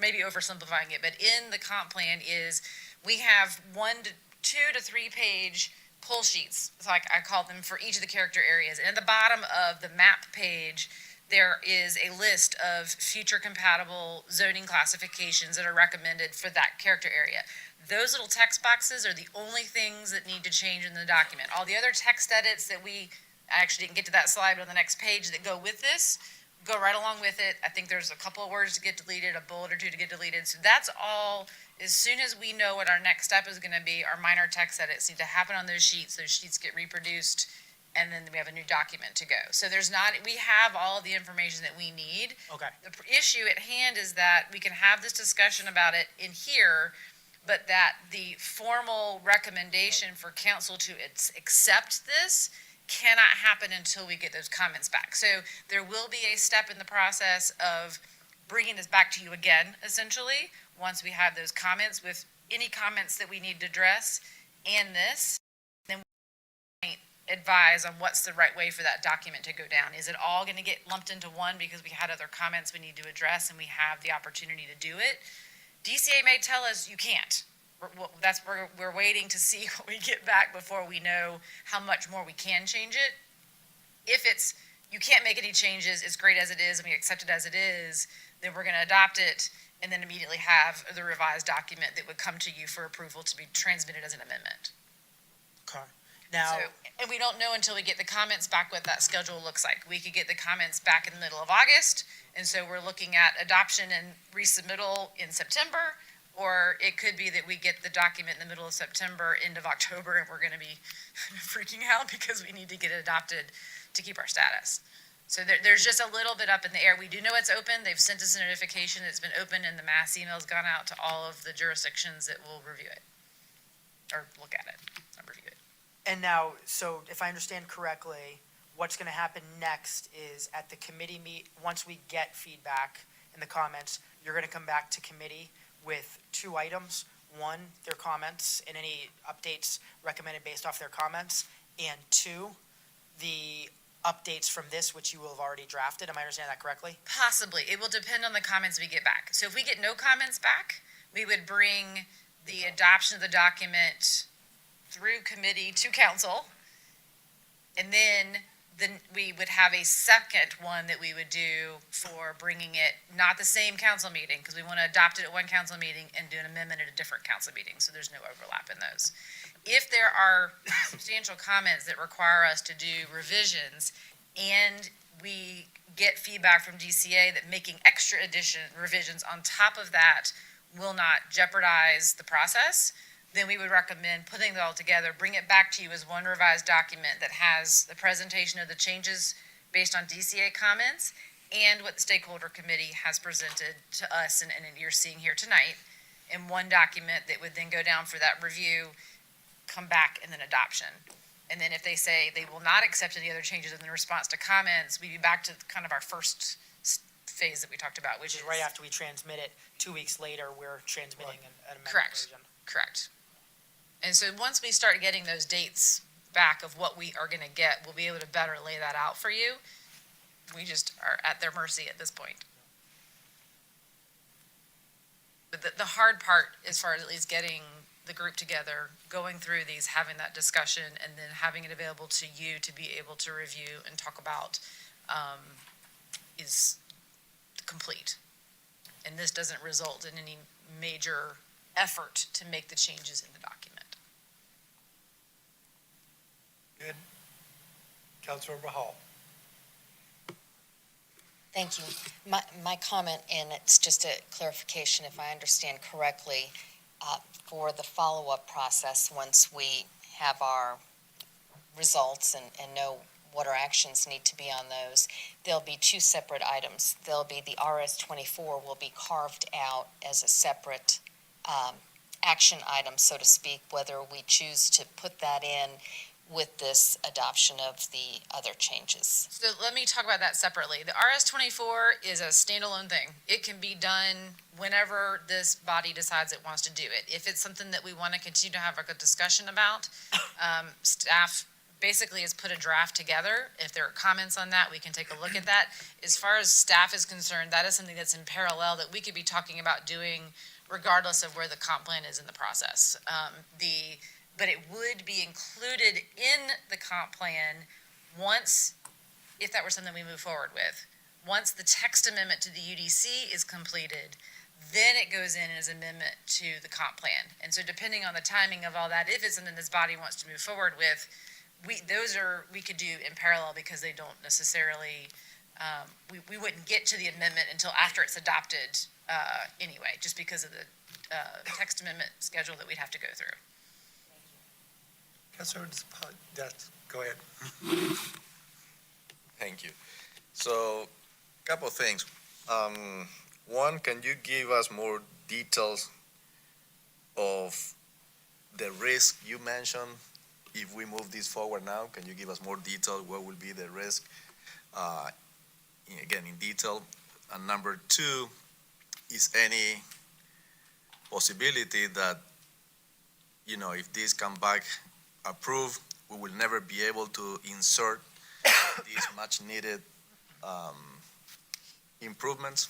maybe oversimplifying it, but in the comp plan is we have 2 to 3 page pull sheets, like I call them, for each of the character areas. And at the bottom of the map page, there is a list of future compatible zoning classifications that are recommended for that character area. Those little text boxes are the only things that need to change in the document. All the other text edits that I actually didn't get to that slide, but on the next page that go with this, go right along with it. I think there's a couple of words to get deleted, a bullet or two to get deleted. So that's all. As soon as we know what our next step is going to be, our minor text edits need to happen on those sheets. Those sheets get reproduced, and then we have a new document to go. So we have all the information that we need. Okay. The issue at hand is that we can have this discussion about it in here, but that the formal recommendation for council to accept this cannot happen until we get those comments back. So there will be a step in the process of bringing this back to you again, essentially, once we have those comments with any comments that we need to address and this, then we advise on what's the right way for that document to go down. Is it all going to get lumped into one because we had other comments we need to address and we have the opportunity to do it? DCA may tell us you can't. We're waiting to see what we get back before we know how much more we can change it. If it's, you can't make any changes, it's great as it is, and we accept it as it is, then we're going to adopt it and then immediately have the revised document that would come to you for approval to be transmitted as an amendment. Okay. Now, And we don't know until we get the comments back what that schedule looks like. We could get the comments back in the middle of August, and so we're looking at adoption and resubmittal in September, or it could be that we get the document in the middle of September, end of October, and we're going to be freaking out because we need to get it adopted to keep our status. So there's just a little bit up in the air. We do know it's open. They've sent us a notification it's been open, and the mass email's gone out to all of the jurisdictions that will review it, or look at it, not review it. and now, so if I understand correctly, what's going to happen next is at the committee once we get feedback and the comments, you're going to come back to committee with two items. One, their comments and any updates recommended based off their comments. And two, the updates from this, which you will have already drafted. Am I understanding that correctly? Possibly. It will depend on the comments we get back. So if we get no comments back, we would bring the adoption of the document through committee to council. And then we would have a second one that we would do for bringing it, not the same council meeting, because we want to adopt it at one council meeting and do an amendment at a different council meeting, so there's no overlap in those. If there are substantial comments that require us to do revisions, and we get feedback from DCA that making extra revisions on top of that will not jeopardize the process, then we would recommend putting it all together, bring it back to you as one revised document that has the presentation of the changes based on DCA comments and what the stakeholder committee has presented to us and you're seeing here tonight in one document that would then go down for that review, come back, and then adoption. And then if they say they will not accept any other changes in the response to comments, we'd be back to kind of our first phase that we talked about, which is Right after we transmit it, 2 weeks later, we're transmitting an amended Correct. version. Correct. And so once we start getting those dates back of what we are going to get, we'll be able to better lay that out for you. We just are at their mercy at this point. But the hard part, as far as at least getting the group together, going through these, having that discussion, and then having it available to you to be able to review and talk about, is complete. And this doesn't result in any major effort to make the changes in the document. Good. Councilmember Hall. Thank you. My comment, and it's just a clarification if I understand correctly, for the follow-up process, once we have our results and know what our actions need to be on those, there'll be two separate items. There'll be the RS-24 will be carved out as a separate action item, so to speak, whether we choose to put that in with this adoption of the other changes. So let me talk about that separately. The RS-24 is a standalone thing. It can be done whenever this body decides it wants to do it. If it's something that we want to continue to have a good discussion about, staff basically has put a draft together. If there are comments on that, we can take a look at that. As far as staff is concerned, that is something that's in parallel that we could be talking about doing regardless of where the comp plan is in the process. But it would be included in the comp plan once, if that were something we move forward with, once the text amendment to the UDC is completed, then it goes in as amendment to the comp plan. And so depending on the timing of all that, if it's something this body wants to move forward with, we could do in parallel because they don't necessarily, we wouldn't get to the amendment until after it's adopted anyway, just because of the text amendment schedule that we'd have to go through. Councilmember Zapata, go ahead. Thank you. So, couple of things. One, can you give us more details of the risk you mentioned if we move this forward now? Can you give us more detail? What will be the risk? Again, in detail. And number two, is any possibility that, if this come back approved, we will never be able to insert these much needed improvements?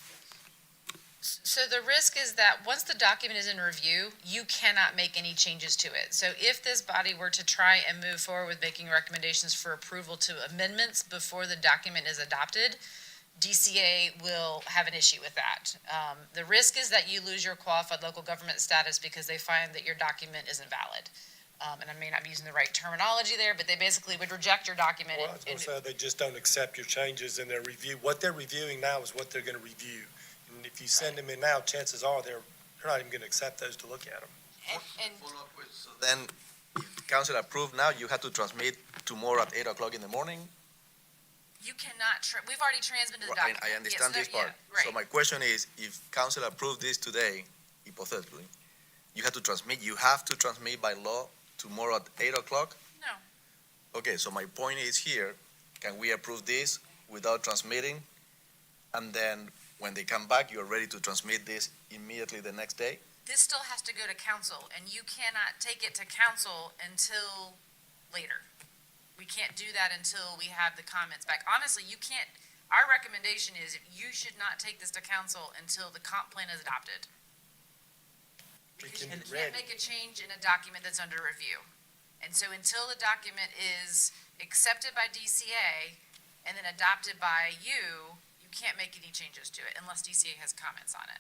So the risk is that once the document is in review, you cannot make any changes to it. So if this body were to try and move forward with making recommendations for approval to amendments before the document is adopted, DCA will have an issue with that. The risk is that you lose your qualified local government status because they find that your document isn't valid. And I may not be using the right terminology there, but they basically would reject your document. Well, I was going to say, they just don't accept your changes in their review. What they're reviewing now is what they're going to review. And if you send them in now, chances are they're not even going to accept those to look at them. So then, if council approved now, you have to transmit tomorrow at 8:00 in the morning? You cannot, we've already transmitted the Right, document. I understand Yes, this part. yeah, So right. my question is, if council approved this today, hypothetically, you have to transmit by law tomorrow at 8:00? No. Okay, so my point is here, can we approve this without transmitting? And then when they come back, you're ready to transmit this immediately the next day? This still has to go to council, and you cannot take it to council until later. We can't do that until we have the comments back. Honestly, you can't, our recommendation is you should not take this to council until the comp plan is adopted. Because you can't make a change in a document that's under review. And so until the document is accepted by DCA and then adopted by you, you can't make any changes to it unless DCA has comments on it.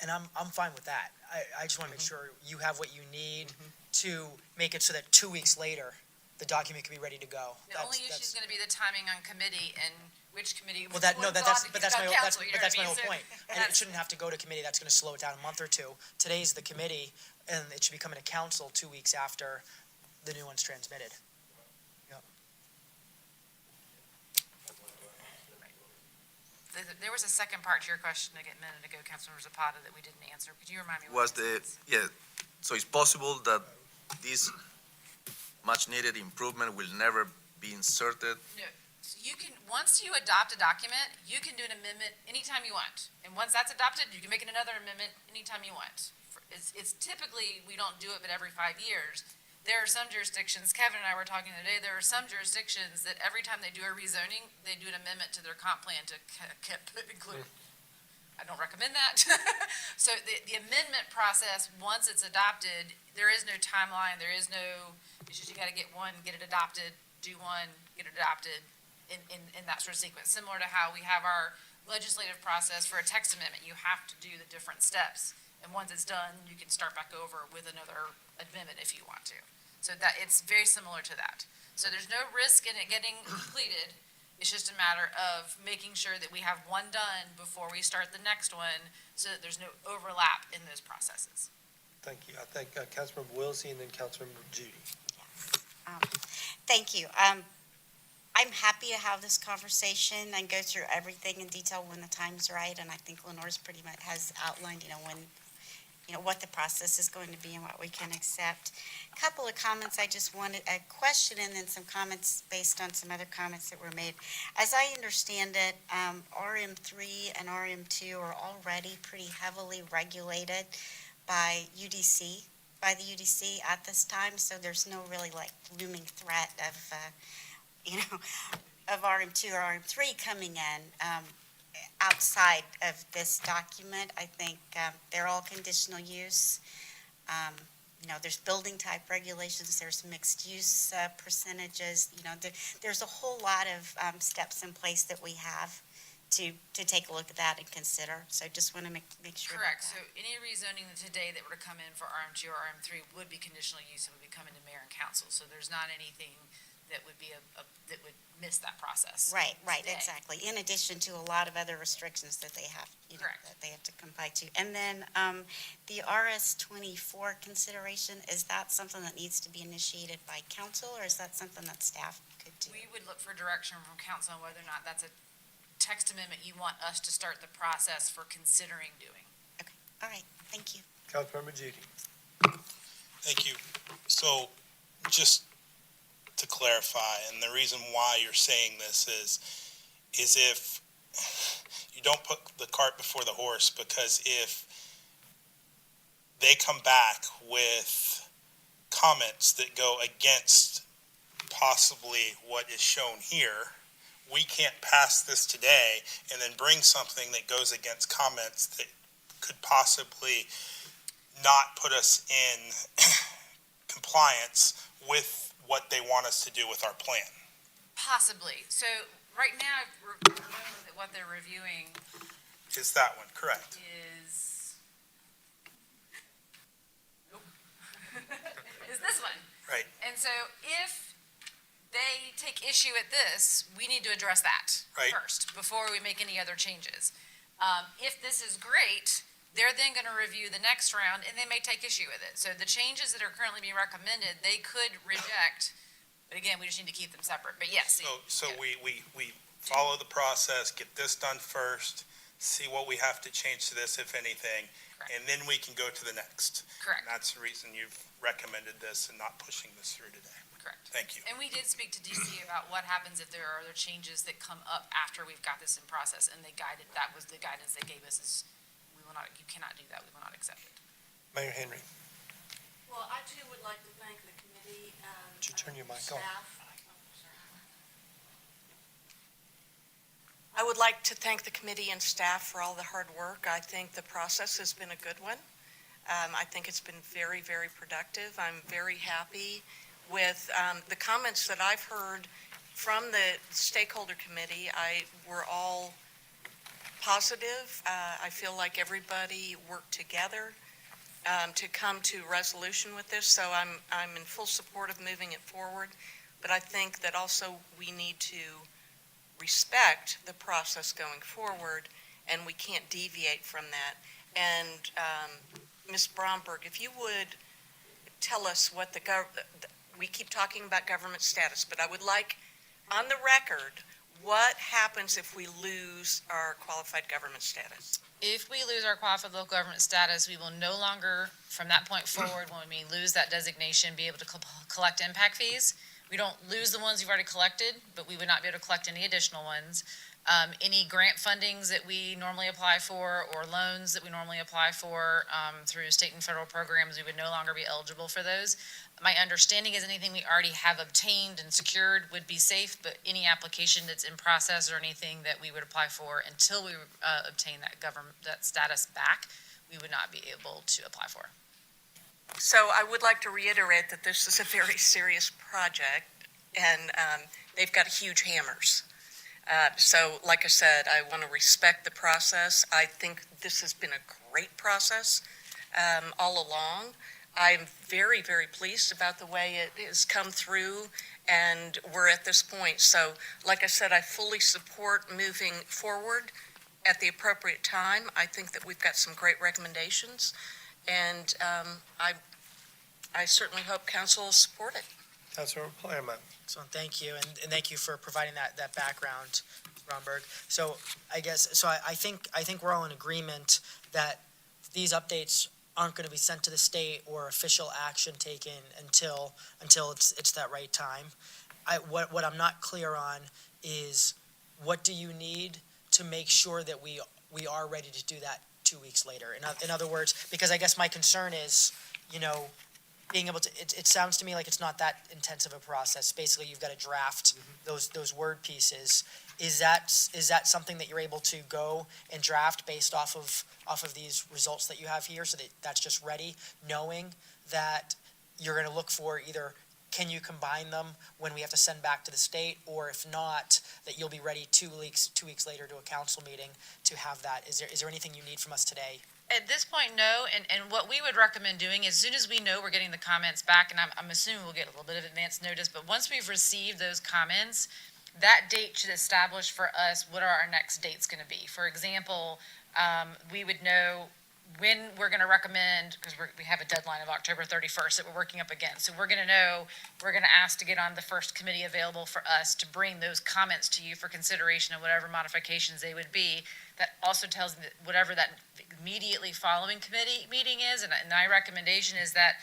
And I'm fine with that. I just want to make sure you have what you need to make it so that 2 weeks later, the document can be ready to go. The only issue is going to be the timing on committee and which committee. Well, that's my council, you know what I whole mean? point. And it shouldn't have to go to committee. That's going to slow it down a month or two. Today's the committee, and it should be coming to council 2 weeks after the new one's transmitted. There was a second part to your question a minute ago, Councilmember Zapata, that we didn't answer. Could you remind me? So it's possible that this much-needed improvement will never be inserted? No. So you can, once you adopt a document, you can do an amendment anytime you want. And once that's adopted, you can make another amendment anytime you want. It's typically, we don't do it, but every 5 years. There are some jurisdictions, Kevin and I were talking today, there are some jurisdictions that every time they do a rezoning, they do an amendment to their comp plan to include. I don't recommend that. So the amendment process, once it's adopted, there is no timeline, there is no, it's just you gotta get one, get it adopted, do one, get it adopted in that sort of sequence. Similar to how we have our legislative process for a text amendment, you have to do the different steps. And once it's done, you can start back over with another amendment if you want to. So that, it's very similar to that. So there's no risk in it getting completed. It's just a matter of making sure that we have one done before we start the next one, so that there's no overlap in those processes. Thank you. I think Councilmember Willsey and then Councilmember Judy. Thank you. I'm happy to have this conversation and go through everything in detail when the time's right, and I think Lenore's pretty much has outlined, what the process is going to be and what we can accept. A couple of comments, I just wanted a question and then some comments based on some other comments that were made. As I understand it, RM3 and RM2 are already pretty heavily regulated by the UDC at this time, so there's no really looming threat of RM2 or RM3 coming in. Outside of this document, I think they're all conditional use. There's building type regulations, there's mixed use percentages. There's a whole lot of steps in place that we have to take a look at that and consider. So just want to make sure. Correct, so any rezoning today that were to come in for RM2 or RM3 would be conditional use and would be coming to mayor and council, so there's not anything that would be that would miss that process. Right, today. exactly. In addition to a lot of other restrictions that they have, Correct. that they have to comply to. And then the RS-24 consideration, is that something that needs to be initiated by council, or is that something that staff could do? We would look for direction from council on whether or not that's a text amendment you want us to start the process for considering doing. All right, thank you. Councilmember Judy. Thank you. So, just to clarify, and the reason why you're saying this is if you don't put the cart before the horse, because if they come back with comments that go against possibly what is shown here, we can't pass this today and then bring something that goes against comments that could possibly not put us in compliance with what they want us to do with our plan. Possibly. So right now, remember that what they're reviewing Is that one correct? is, nope, is this one. Right. And so if they take issue at this, we need to address that Right. first before we make any other changes. If this is great, they're then going to review the next round and they may take issue with it. So the changes that are currently being recommended, they could reject, but again, we just need to keep them separate. But yes. So we follow the process, get this done first, see what we have to change to this, if anything, Correct. and then we can go to the next. Correct. And that's the reason you've recommended this and not pushing this through today. Correct. Thank you. And we did speak to DC about what happens if there are other changes that come up after we've got this in process, and that was the guidance they gave us, is you cannot do that, we will not accept it. Mayor Henry, Well, I too would like to thank the committee and would you turn your mic on? staff. I would like to thank the committee and staff for all the hard work. I think the process has been a good one. I think it's been very, very productive. I'm very happy with the comments that I've heard from the stakeholder committee. We're all positive. I feel like everybody worked together to come to resolution with this, so I'm in full support of moving it forward. But I think that also we need to respect the process going forward, and we can't deviate from that. And Ms. Bromberg, if you would tell us what we keep talking about government status, but I would like on the record, what happens if we lose our qualified government status? If we lose our qualified local government status, we will no longer, from that point forward, when we lose that designation, be able to collect impact fees. We don't lose the ones we've already collected, but we would not be able to collect any additional ones. Any grant fundings that we normally apply for, or loans that we normally apply for through state and federal programs, we would no longer be eligible for those. My understanding is anything we already have obtained and secured would be safe, but any application that's in process or anything that we would apply for until we obtain that status back, we would not be able to apply for. So I would like to reiterate that this is a very serious project, and they've got huge hammers. So like I said, I want to respect the process. I think this has been a great process all along. I'm very, very pleased about the way it has come through, and we're at this point. So like I said, I fully support moving forward at the appropriate time. I think that we've got some great recommendations, and I certainly hope council will support it. Councilmember Palermo. So thank you, and thank you for providing that background, Romberg. So I think we're all in agreement that these updates aren't going to be sent to the state or official action taken until it's that right time. What I'm not clear on is, what do you need to make sure that we are ready to do that 2 weeks later? In other words, because I guess my concern is, being able to, it sounds to me like it's not that intensive a process. Basically, you've got to draft those word pieces. Is that something that you're able to go and draft based off of these results that you have here, so that that's just ready, knowing that you're going to look for either can you combine them when we have to send back to the state? Or if not, that you'll be ready 2 weeks later to a council meeting to have that? Is there anything you need from us today? At this point, no, and what we would recommend doing, as soon as we know we're getting the comments back, and I'm assuming we'll get a little bit of advance notice, but once we've received those comments, that date should establish for us what are our next dates gonna be. For example, we would know when we're gonna recommend, because we have a deadline of October 31st that we're working up against. So we're gonna know, we're gonna ask to get on the first committee available for us to bring those comments to you for consideration of whatever modifications they would be. That also tells me that whatever that immediately following committee meeting is, and my recommendation is that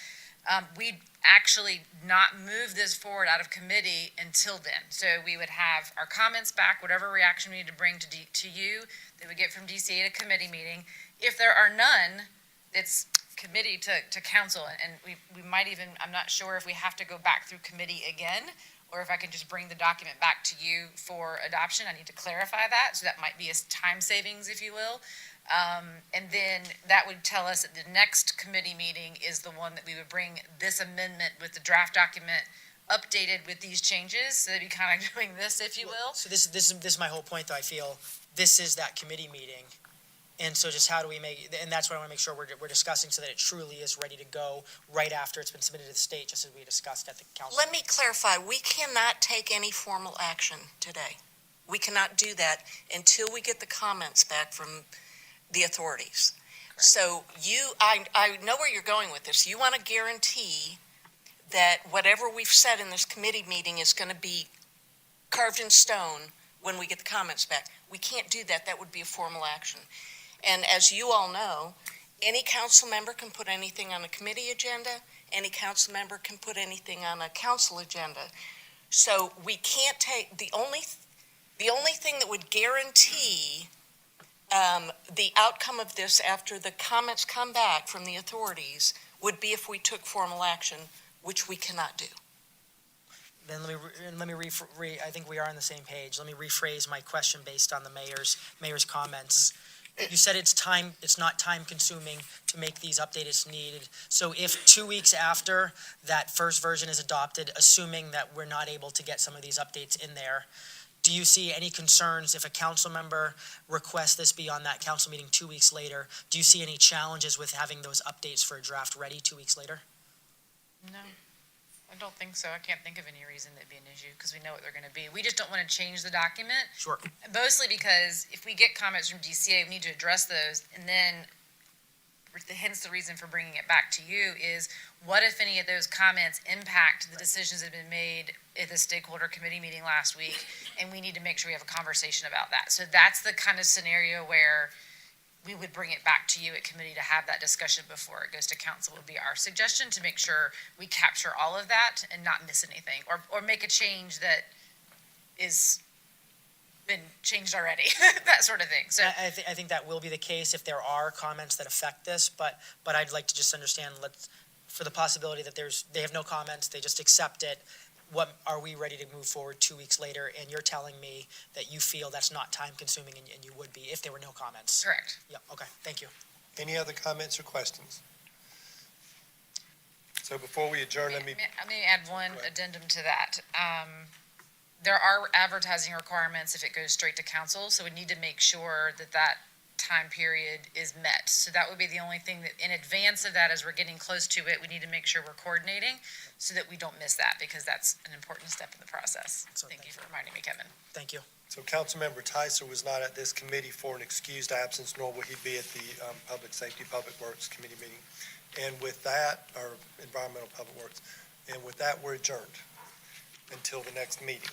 we actually not move this forward out of committee until then. So we would have our comments back, whatever reaction we need to bring to you, that we get from DCA to committee meeting. If there are none, it's committee to council, and we might even, I'm not sure if we have to go back through committee again, or if I can just bring the document back to you for adoption. I need to clarify that, so that might be a time savings, if you will. And then that would tell us that the next committee meeting is the one that we would bring this amendment with the draft document updated with these changes, so that we kind of doing this, if you will. So this is my whole point, though. I feel this is that committee meeting. And so just how do we make, and that's what I want to make sure we're discussing, so that it truly is ready to go right after it's been submitted to the state, just as we discussed at the council. Let me clarify, we cannot take any formal action today. We cannot do that until we get the comments back from the authorities. Correct. So I know where you're going with this. You want to guarantee that whatever we've said in this committee meeting is going to be carved in stone when we get the comments back. We can't do that. That would be a formal action. And as you all know, any council member can put anything on a committee agenda. Any council member can put anything on a council agenda. So we can't take, the only thing that would guarantee the outcome of this after the comments come back from the authorities would be if we took formal action, which we cannot do. Then let me I think we are on the same page. Let me rephrase my question based on the mayor's comments. You said it's not time consuming to make these updates needed. So if 2 weeks after that first version is adopted, assuming that we're not able to get some of these updates in there, do you see any concerns if a council member requests this be on that council meeting 2 weeks later? Do you see any challenges with having those updates for a draft ready 2 weeks later? No, I don't think so. I can't think of any reason that'd be an issue, because we know what they're gonna be. We just don't wanna change the document. Sure. Mostly because if we get comments from DCA, we need to address those, and then, hence the reason for bringing it back to you is, what if any of those comments impact the decisions that have been made at the stakeholder committee meeting last week, and we need to make sure we have a conversation about that. So that's the kind of scenario where we would bring it back to you at committee to have that discussion before it goes to council, would be our suggestion, to make sure we capture all of that and not miss anything, or make a change that is been changed already, that sort of thing. So I think that will be the case if there are comments that affect this, but I'd like to just understand, for the possibility that they have no comments, they just accept it, what are we ready to move forward 2 weeks later? And you're telling me that you feel that's not time consuming, and you would be if there were no comments. correct. Yeah, okay, thank you. Any other comments or questions? So before we adjourn, let me add one addendum to that. There are advertising requirements if it goes straight to council, so we need to make sure that time period is met. So that would be the only thing that, in advance of that, as we're getting close to it, we need to make sure we're coordinating so that we don't miss that, because that's an important step in the process. So Thank you for reminding me, Kevin. Thank you. So Councilmember Tyser was not at this committee for an excused absence, nor will he be at the Public Safety, Public Works Committee meeting. And with that, or Environmental Public Works, and with that, we're adjourned until the next meeting.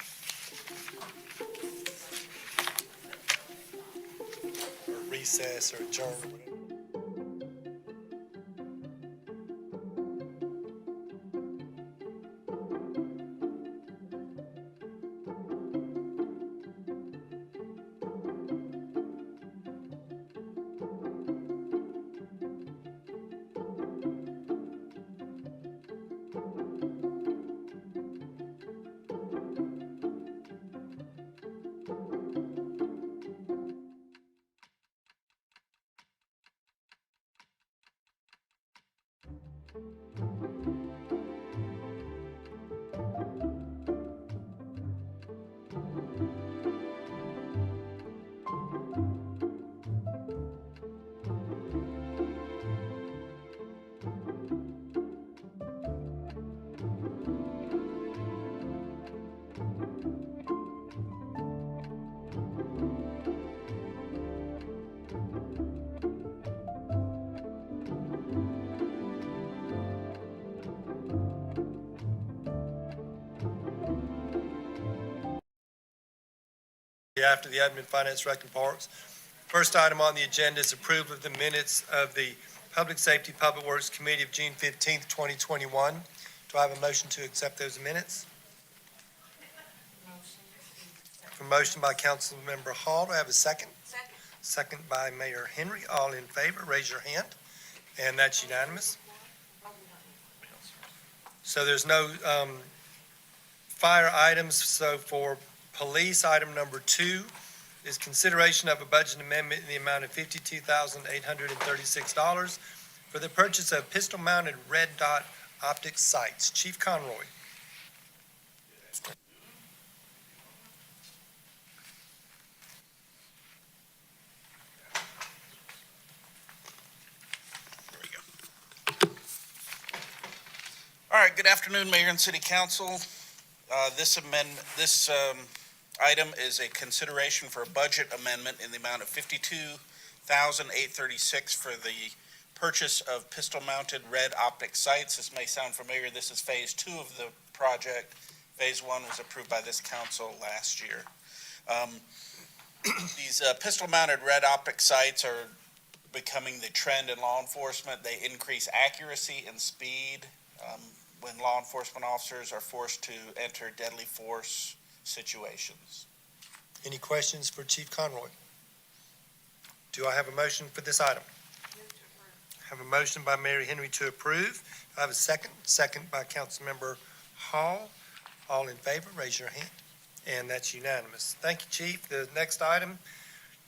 Or recess, or adjourn, or whatever. After the Admin, Finance, Rec, and Parks. First item on the agenda is approval of the minutes of the Public Safety, Public Works Committee of June 15th, 2021. Do I have a motion to accept those minutes? A motion by Councilmember Hall. Do I have a second? Second. Second by Mayor Henry. All in favor, raise your hand. And that's unanimous. So there's no fire items. So for police, item number 2 is consideration of a budget amendment in the amount of $52,836 for the purchase of pistol-mounted red dot optic sights. Chief Conroy. All right, good afternoon, Mayor and City Council. This item is a consideration for a budget amendment in the amount of $52,836 for the purchase of pistol-mounted red optic sights. This may sound familiar. This is Phase 2 of the project. Phase 1 was approved by this council last year. These pistol-mounted red optic sights are becoming the trend in law enforcement. They increase accuracy and speed when law enforcement officers are forced to enter deadly force situations. Any questions for Chief Conroy? Do I have a motion for this item? Have a motion by Mayor Henry to approve. I have a second. Second by Councilmember Hall. All in favor, raise your hand. And that's unanimous. Thank you, Chief. The next item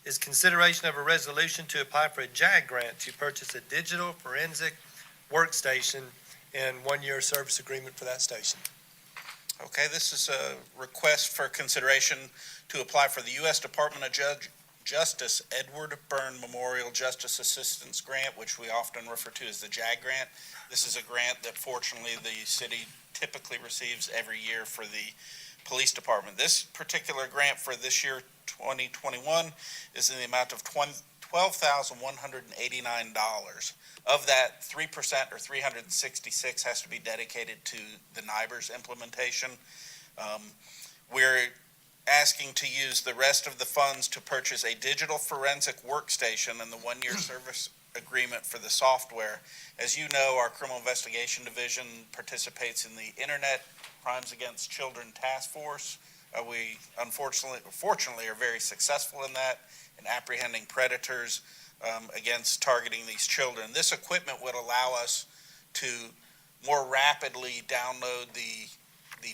is consideration of a resolution to apply for a JAG grant to purchase a digital forensic workstation and 1-year service agreement for that station. Okay, this is a request for consideration to apply for the U.S. Department of Justice Edward Byrne Memorial Justice Assistance Grant, which we often refer to as the JAG grant. This is a grant that fortunately the city typically receives every year for the police department. This particular grant for this year, 2021, is in the amount of $12,189. Of that, 3% or $366 has to be dedicated to the NIBRS implementation. We're asking to use the rest of the funds to purchase a digital forensic workstation and the 1-year service agreement for the software. As you know, our Criminal Investigation Division participates in the Internet Crimes Against Children Task Force. We fortunately are very successful in that, in apprehending predators against targeting these children. This equipment would allow us to more rapidly download the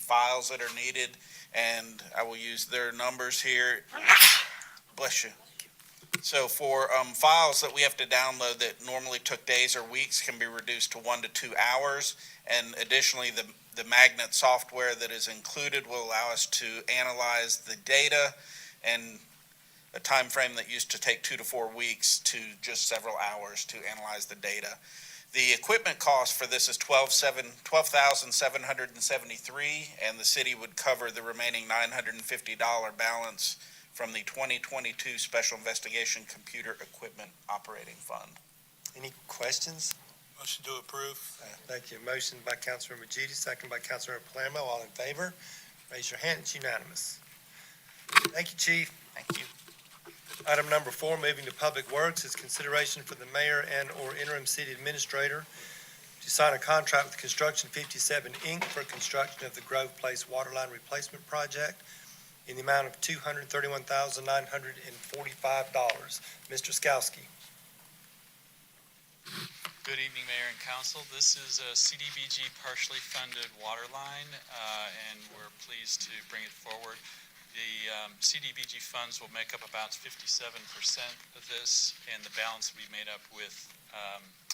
files that are needed, and I will use their numbers here. Bless you. So for files that we have to download that normally took days or weeks can be reduced to 1 to 2 hours, and additionally the magnet software that is included will allow us to analyze the data and a time frame that used to take 2 to 4 weeks to just several hours to analyze the data. The equipment cost for this is $12,773, and the city would cover the remaining $950 balance from the 2022 Special Investigation Computer Equipment Operating Fund. Any questions? Motion to approve. Thank you. Motion by Councilmember Gidi, second by Councilmember Palermo. All in favor, raise your hand. It's unanimous. Thank you, Chief. Thank you. Item number 4, moving to Public Works, is consideration for the mayor and/or interim city administrator to sign a contract with Construction 57, Inc. for construction of the Grove Place Waterline Replacement Project in the amount of $231,945. Mr. Skowski. Good evening, Mayor and Council. This is a CDBG partially funded water line, and we're pleased to bring it forward. The CDBG funds will make up about 57% of this, and the balance will be made up with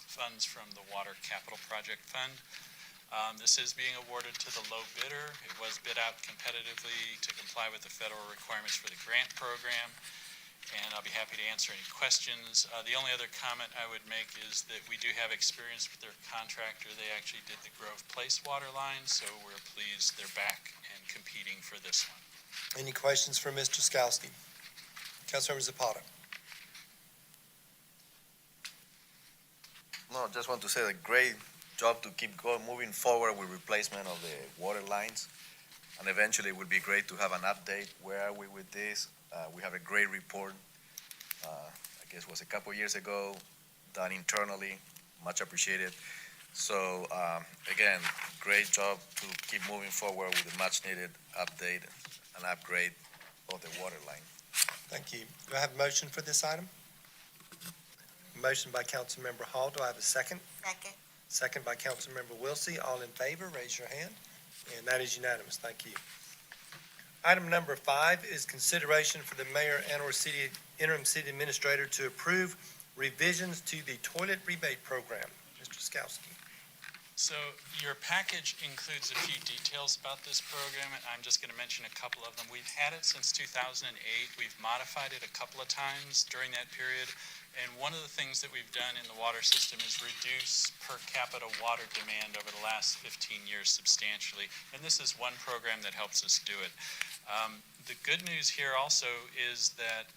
funds from the Water Capital Project Fund. This is being awarded to the low bidder. It was bid out competitively to comply with the federal requirements for the grant program, and I'll be happy to answer any questions. The only other comment I would make is that we do have experience with their contractor. They actually did the Grove Place water line, so we're pleased they're back and competing for this one. Any questions for Mr. Skowski? Councilmember Zapata. No, just want to say a great job to keep moving forward with replacement of the water lines. And eventually it would be great to have an update. Where are we with this? We have a great report. I guess it was a couple years ago, done internally, much appreciated. So, again, great job to keep moving forward with a much-needed update and upgrade of the water line. Thank you. Do I have a motion for this item? Motion by Councilmember Hall. Do I have a second? Second. Second by Councilmember Willsey. All in favor, raise your hand. And that is unanimous. Thank you. Item number 5 is consideration for the mayor and/or interim city administrator to approve revisions to the toilet rebate program. Mr. Skowski. So your package includes a few details about this program, and I'm just going to mention a couple of them. We've had it since 2008. We've modified it a couple of times during that period, and one of the things that we've done in the water system is reduce per capita water demand over the last 15 years substantially, and this is one program that helps us do it. The good news here also is that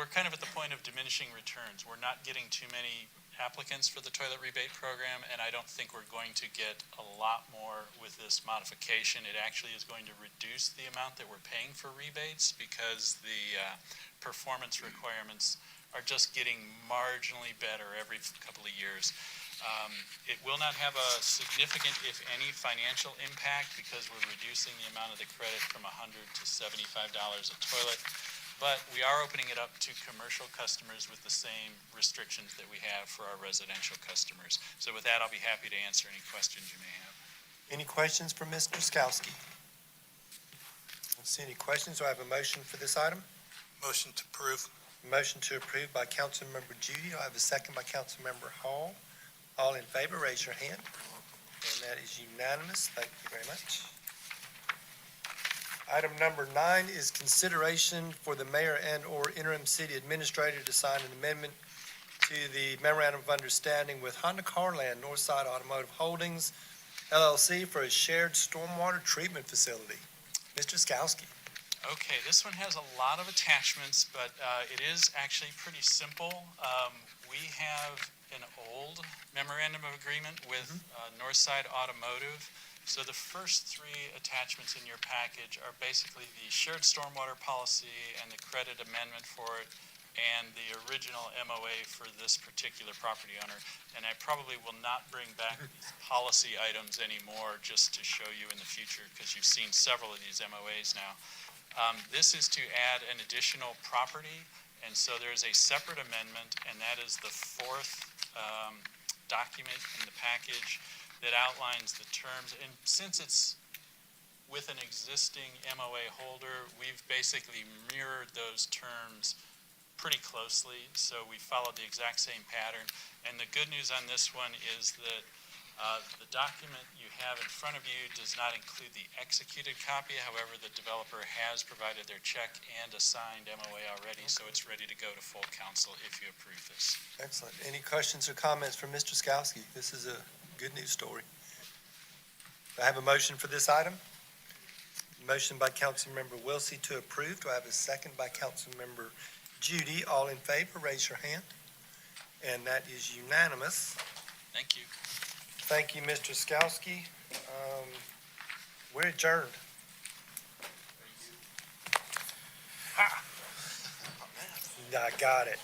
we're kind of at the point of diminishing returns. We're not getting too many applicants for the toilet rebate program, and I don't think we're going to get a lot more with this modification. It actually is going to reduce the amount that we're paying for rebates because the performance requirements are just getting marginally better every couple of years. It will not have a significant, if any, financial impact because we're reducing the amount of the credit from $100 to $75 a toilet. But we are opening it up to commercial customers with the same restrictions that we have for our residential customers. So with that, I'll be happy to answer any questions you may have. Any questions for Mr. Skowski? I don't see any questions. Do I have a motion for this item? Motion to approve. Motion to approve by Councilmember Judy. Do I have a second by Councilmember Hall? All in favor, raise your hand. And that is unanimous. Thank you very much. Item number 9 is consideration for the mayor and/or interim city administrator to sign an amendment to the memorandum of understanding with Honda Carland Northside Automotive Holdings, LLC, for a shared stormwater treatment facility. Mr. Skowski. Okay, this one has a lot of attachments, but it is actually pretty simple. We have an old memorandum of agreement with Northside Automotive. So the first 3 attachments in your package are basically the shared stormwater policy and the credit amendment for it and the original MOA for this particular property owner. And I probably will not bring back these policy items anymore just to show you in the future because you've seen several of these MOAs now. This is to add an additional property, and so there's a separate amendment, and that is the 4th document in the package that outlines the terms. And since it's with an existing MOA holder, we've basically mirrored those terms pretty closely, so we followed the exact same pattern. And the good news on this one is that the document you have in front of you does not include the executed copy. However, the developer has provided their check and a signed MOA already, so it's ready to go to full council if you approve this. Excellent. Any questions or comments from Mr. Skowski? This is a good news story. Do I have a motion for this item? Motion by Councilmember Willsey to approve. Do I have a second by Councilmember Judy? All in favor, raise your hand. And that is unanimous. Thank you. Thank you, Mr. Skowski. We're adjourned. I got it.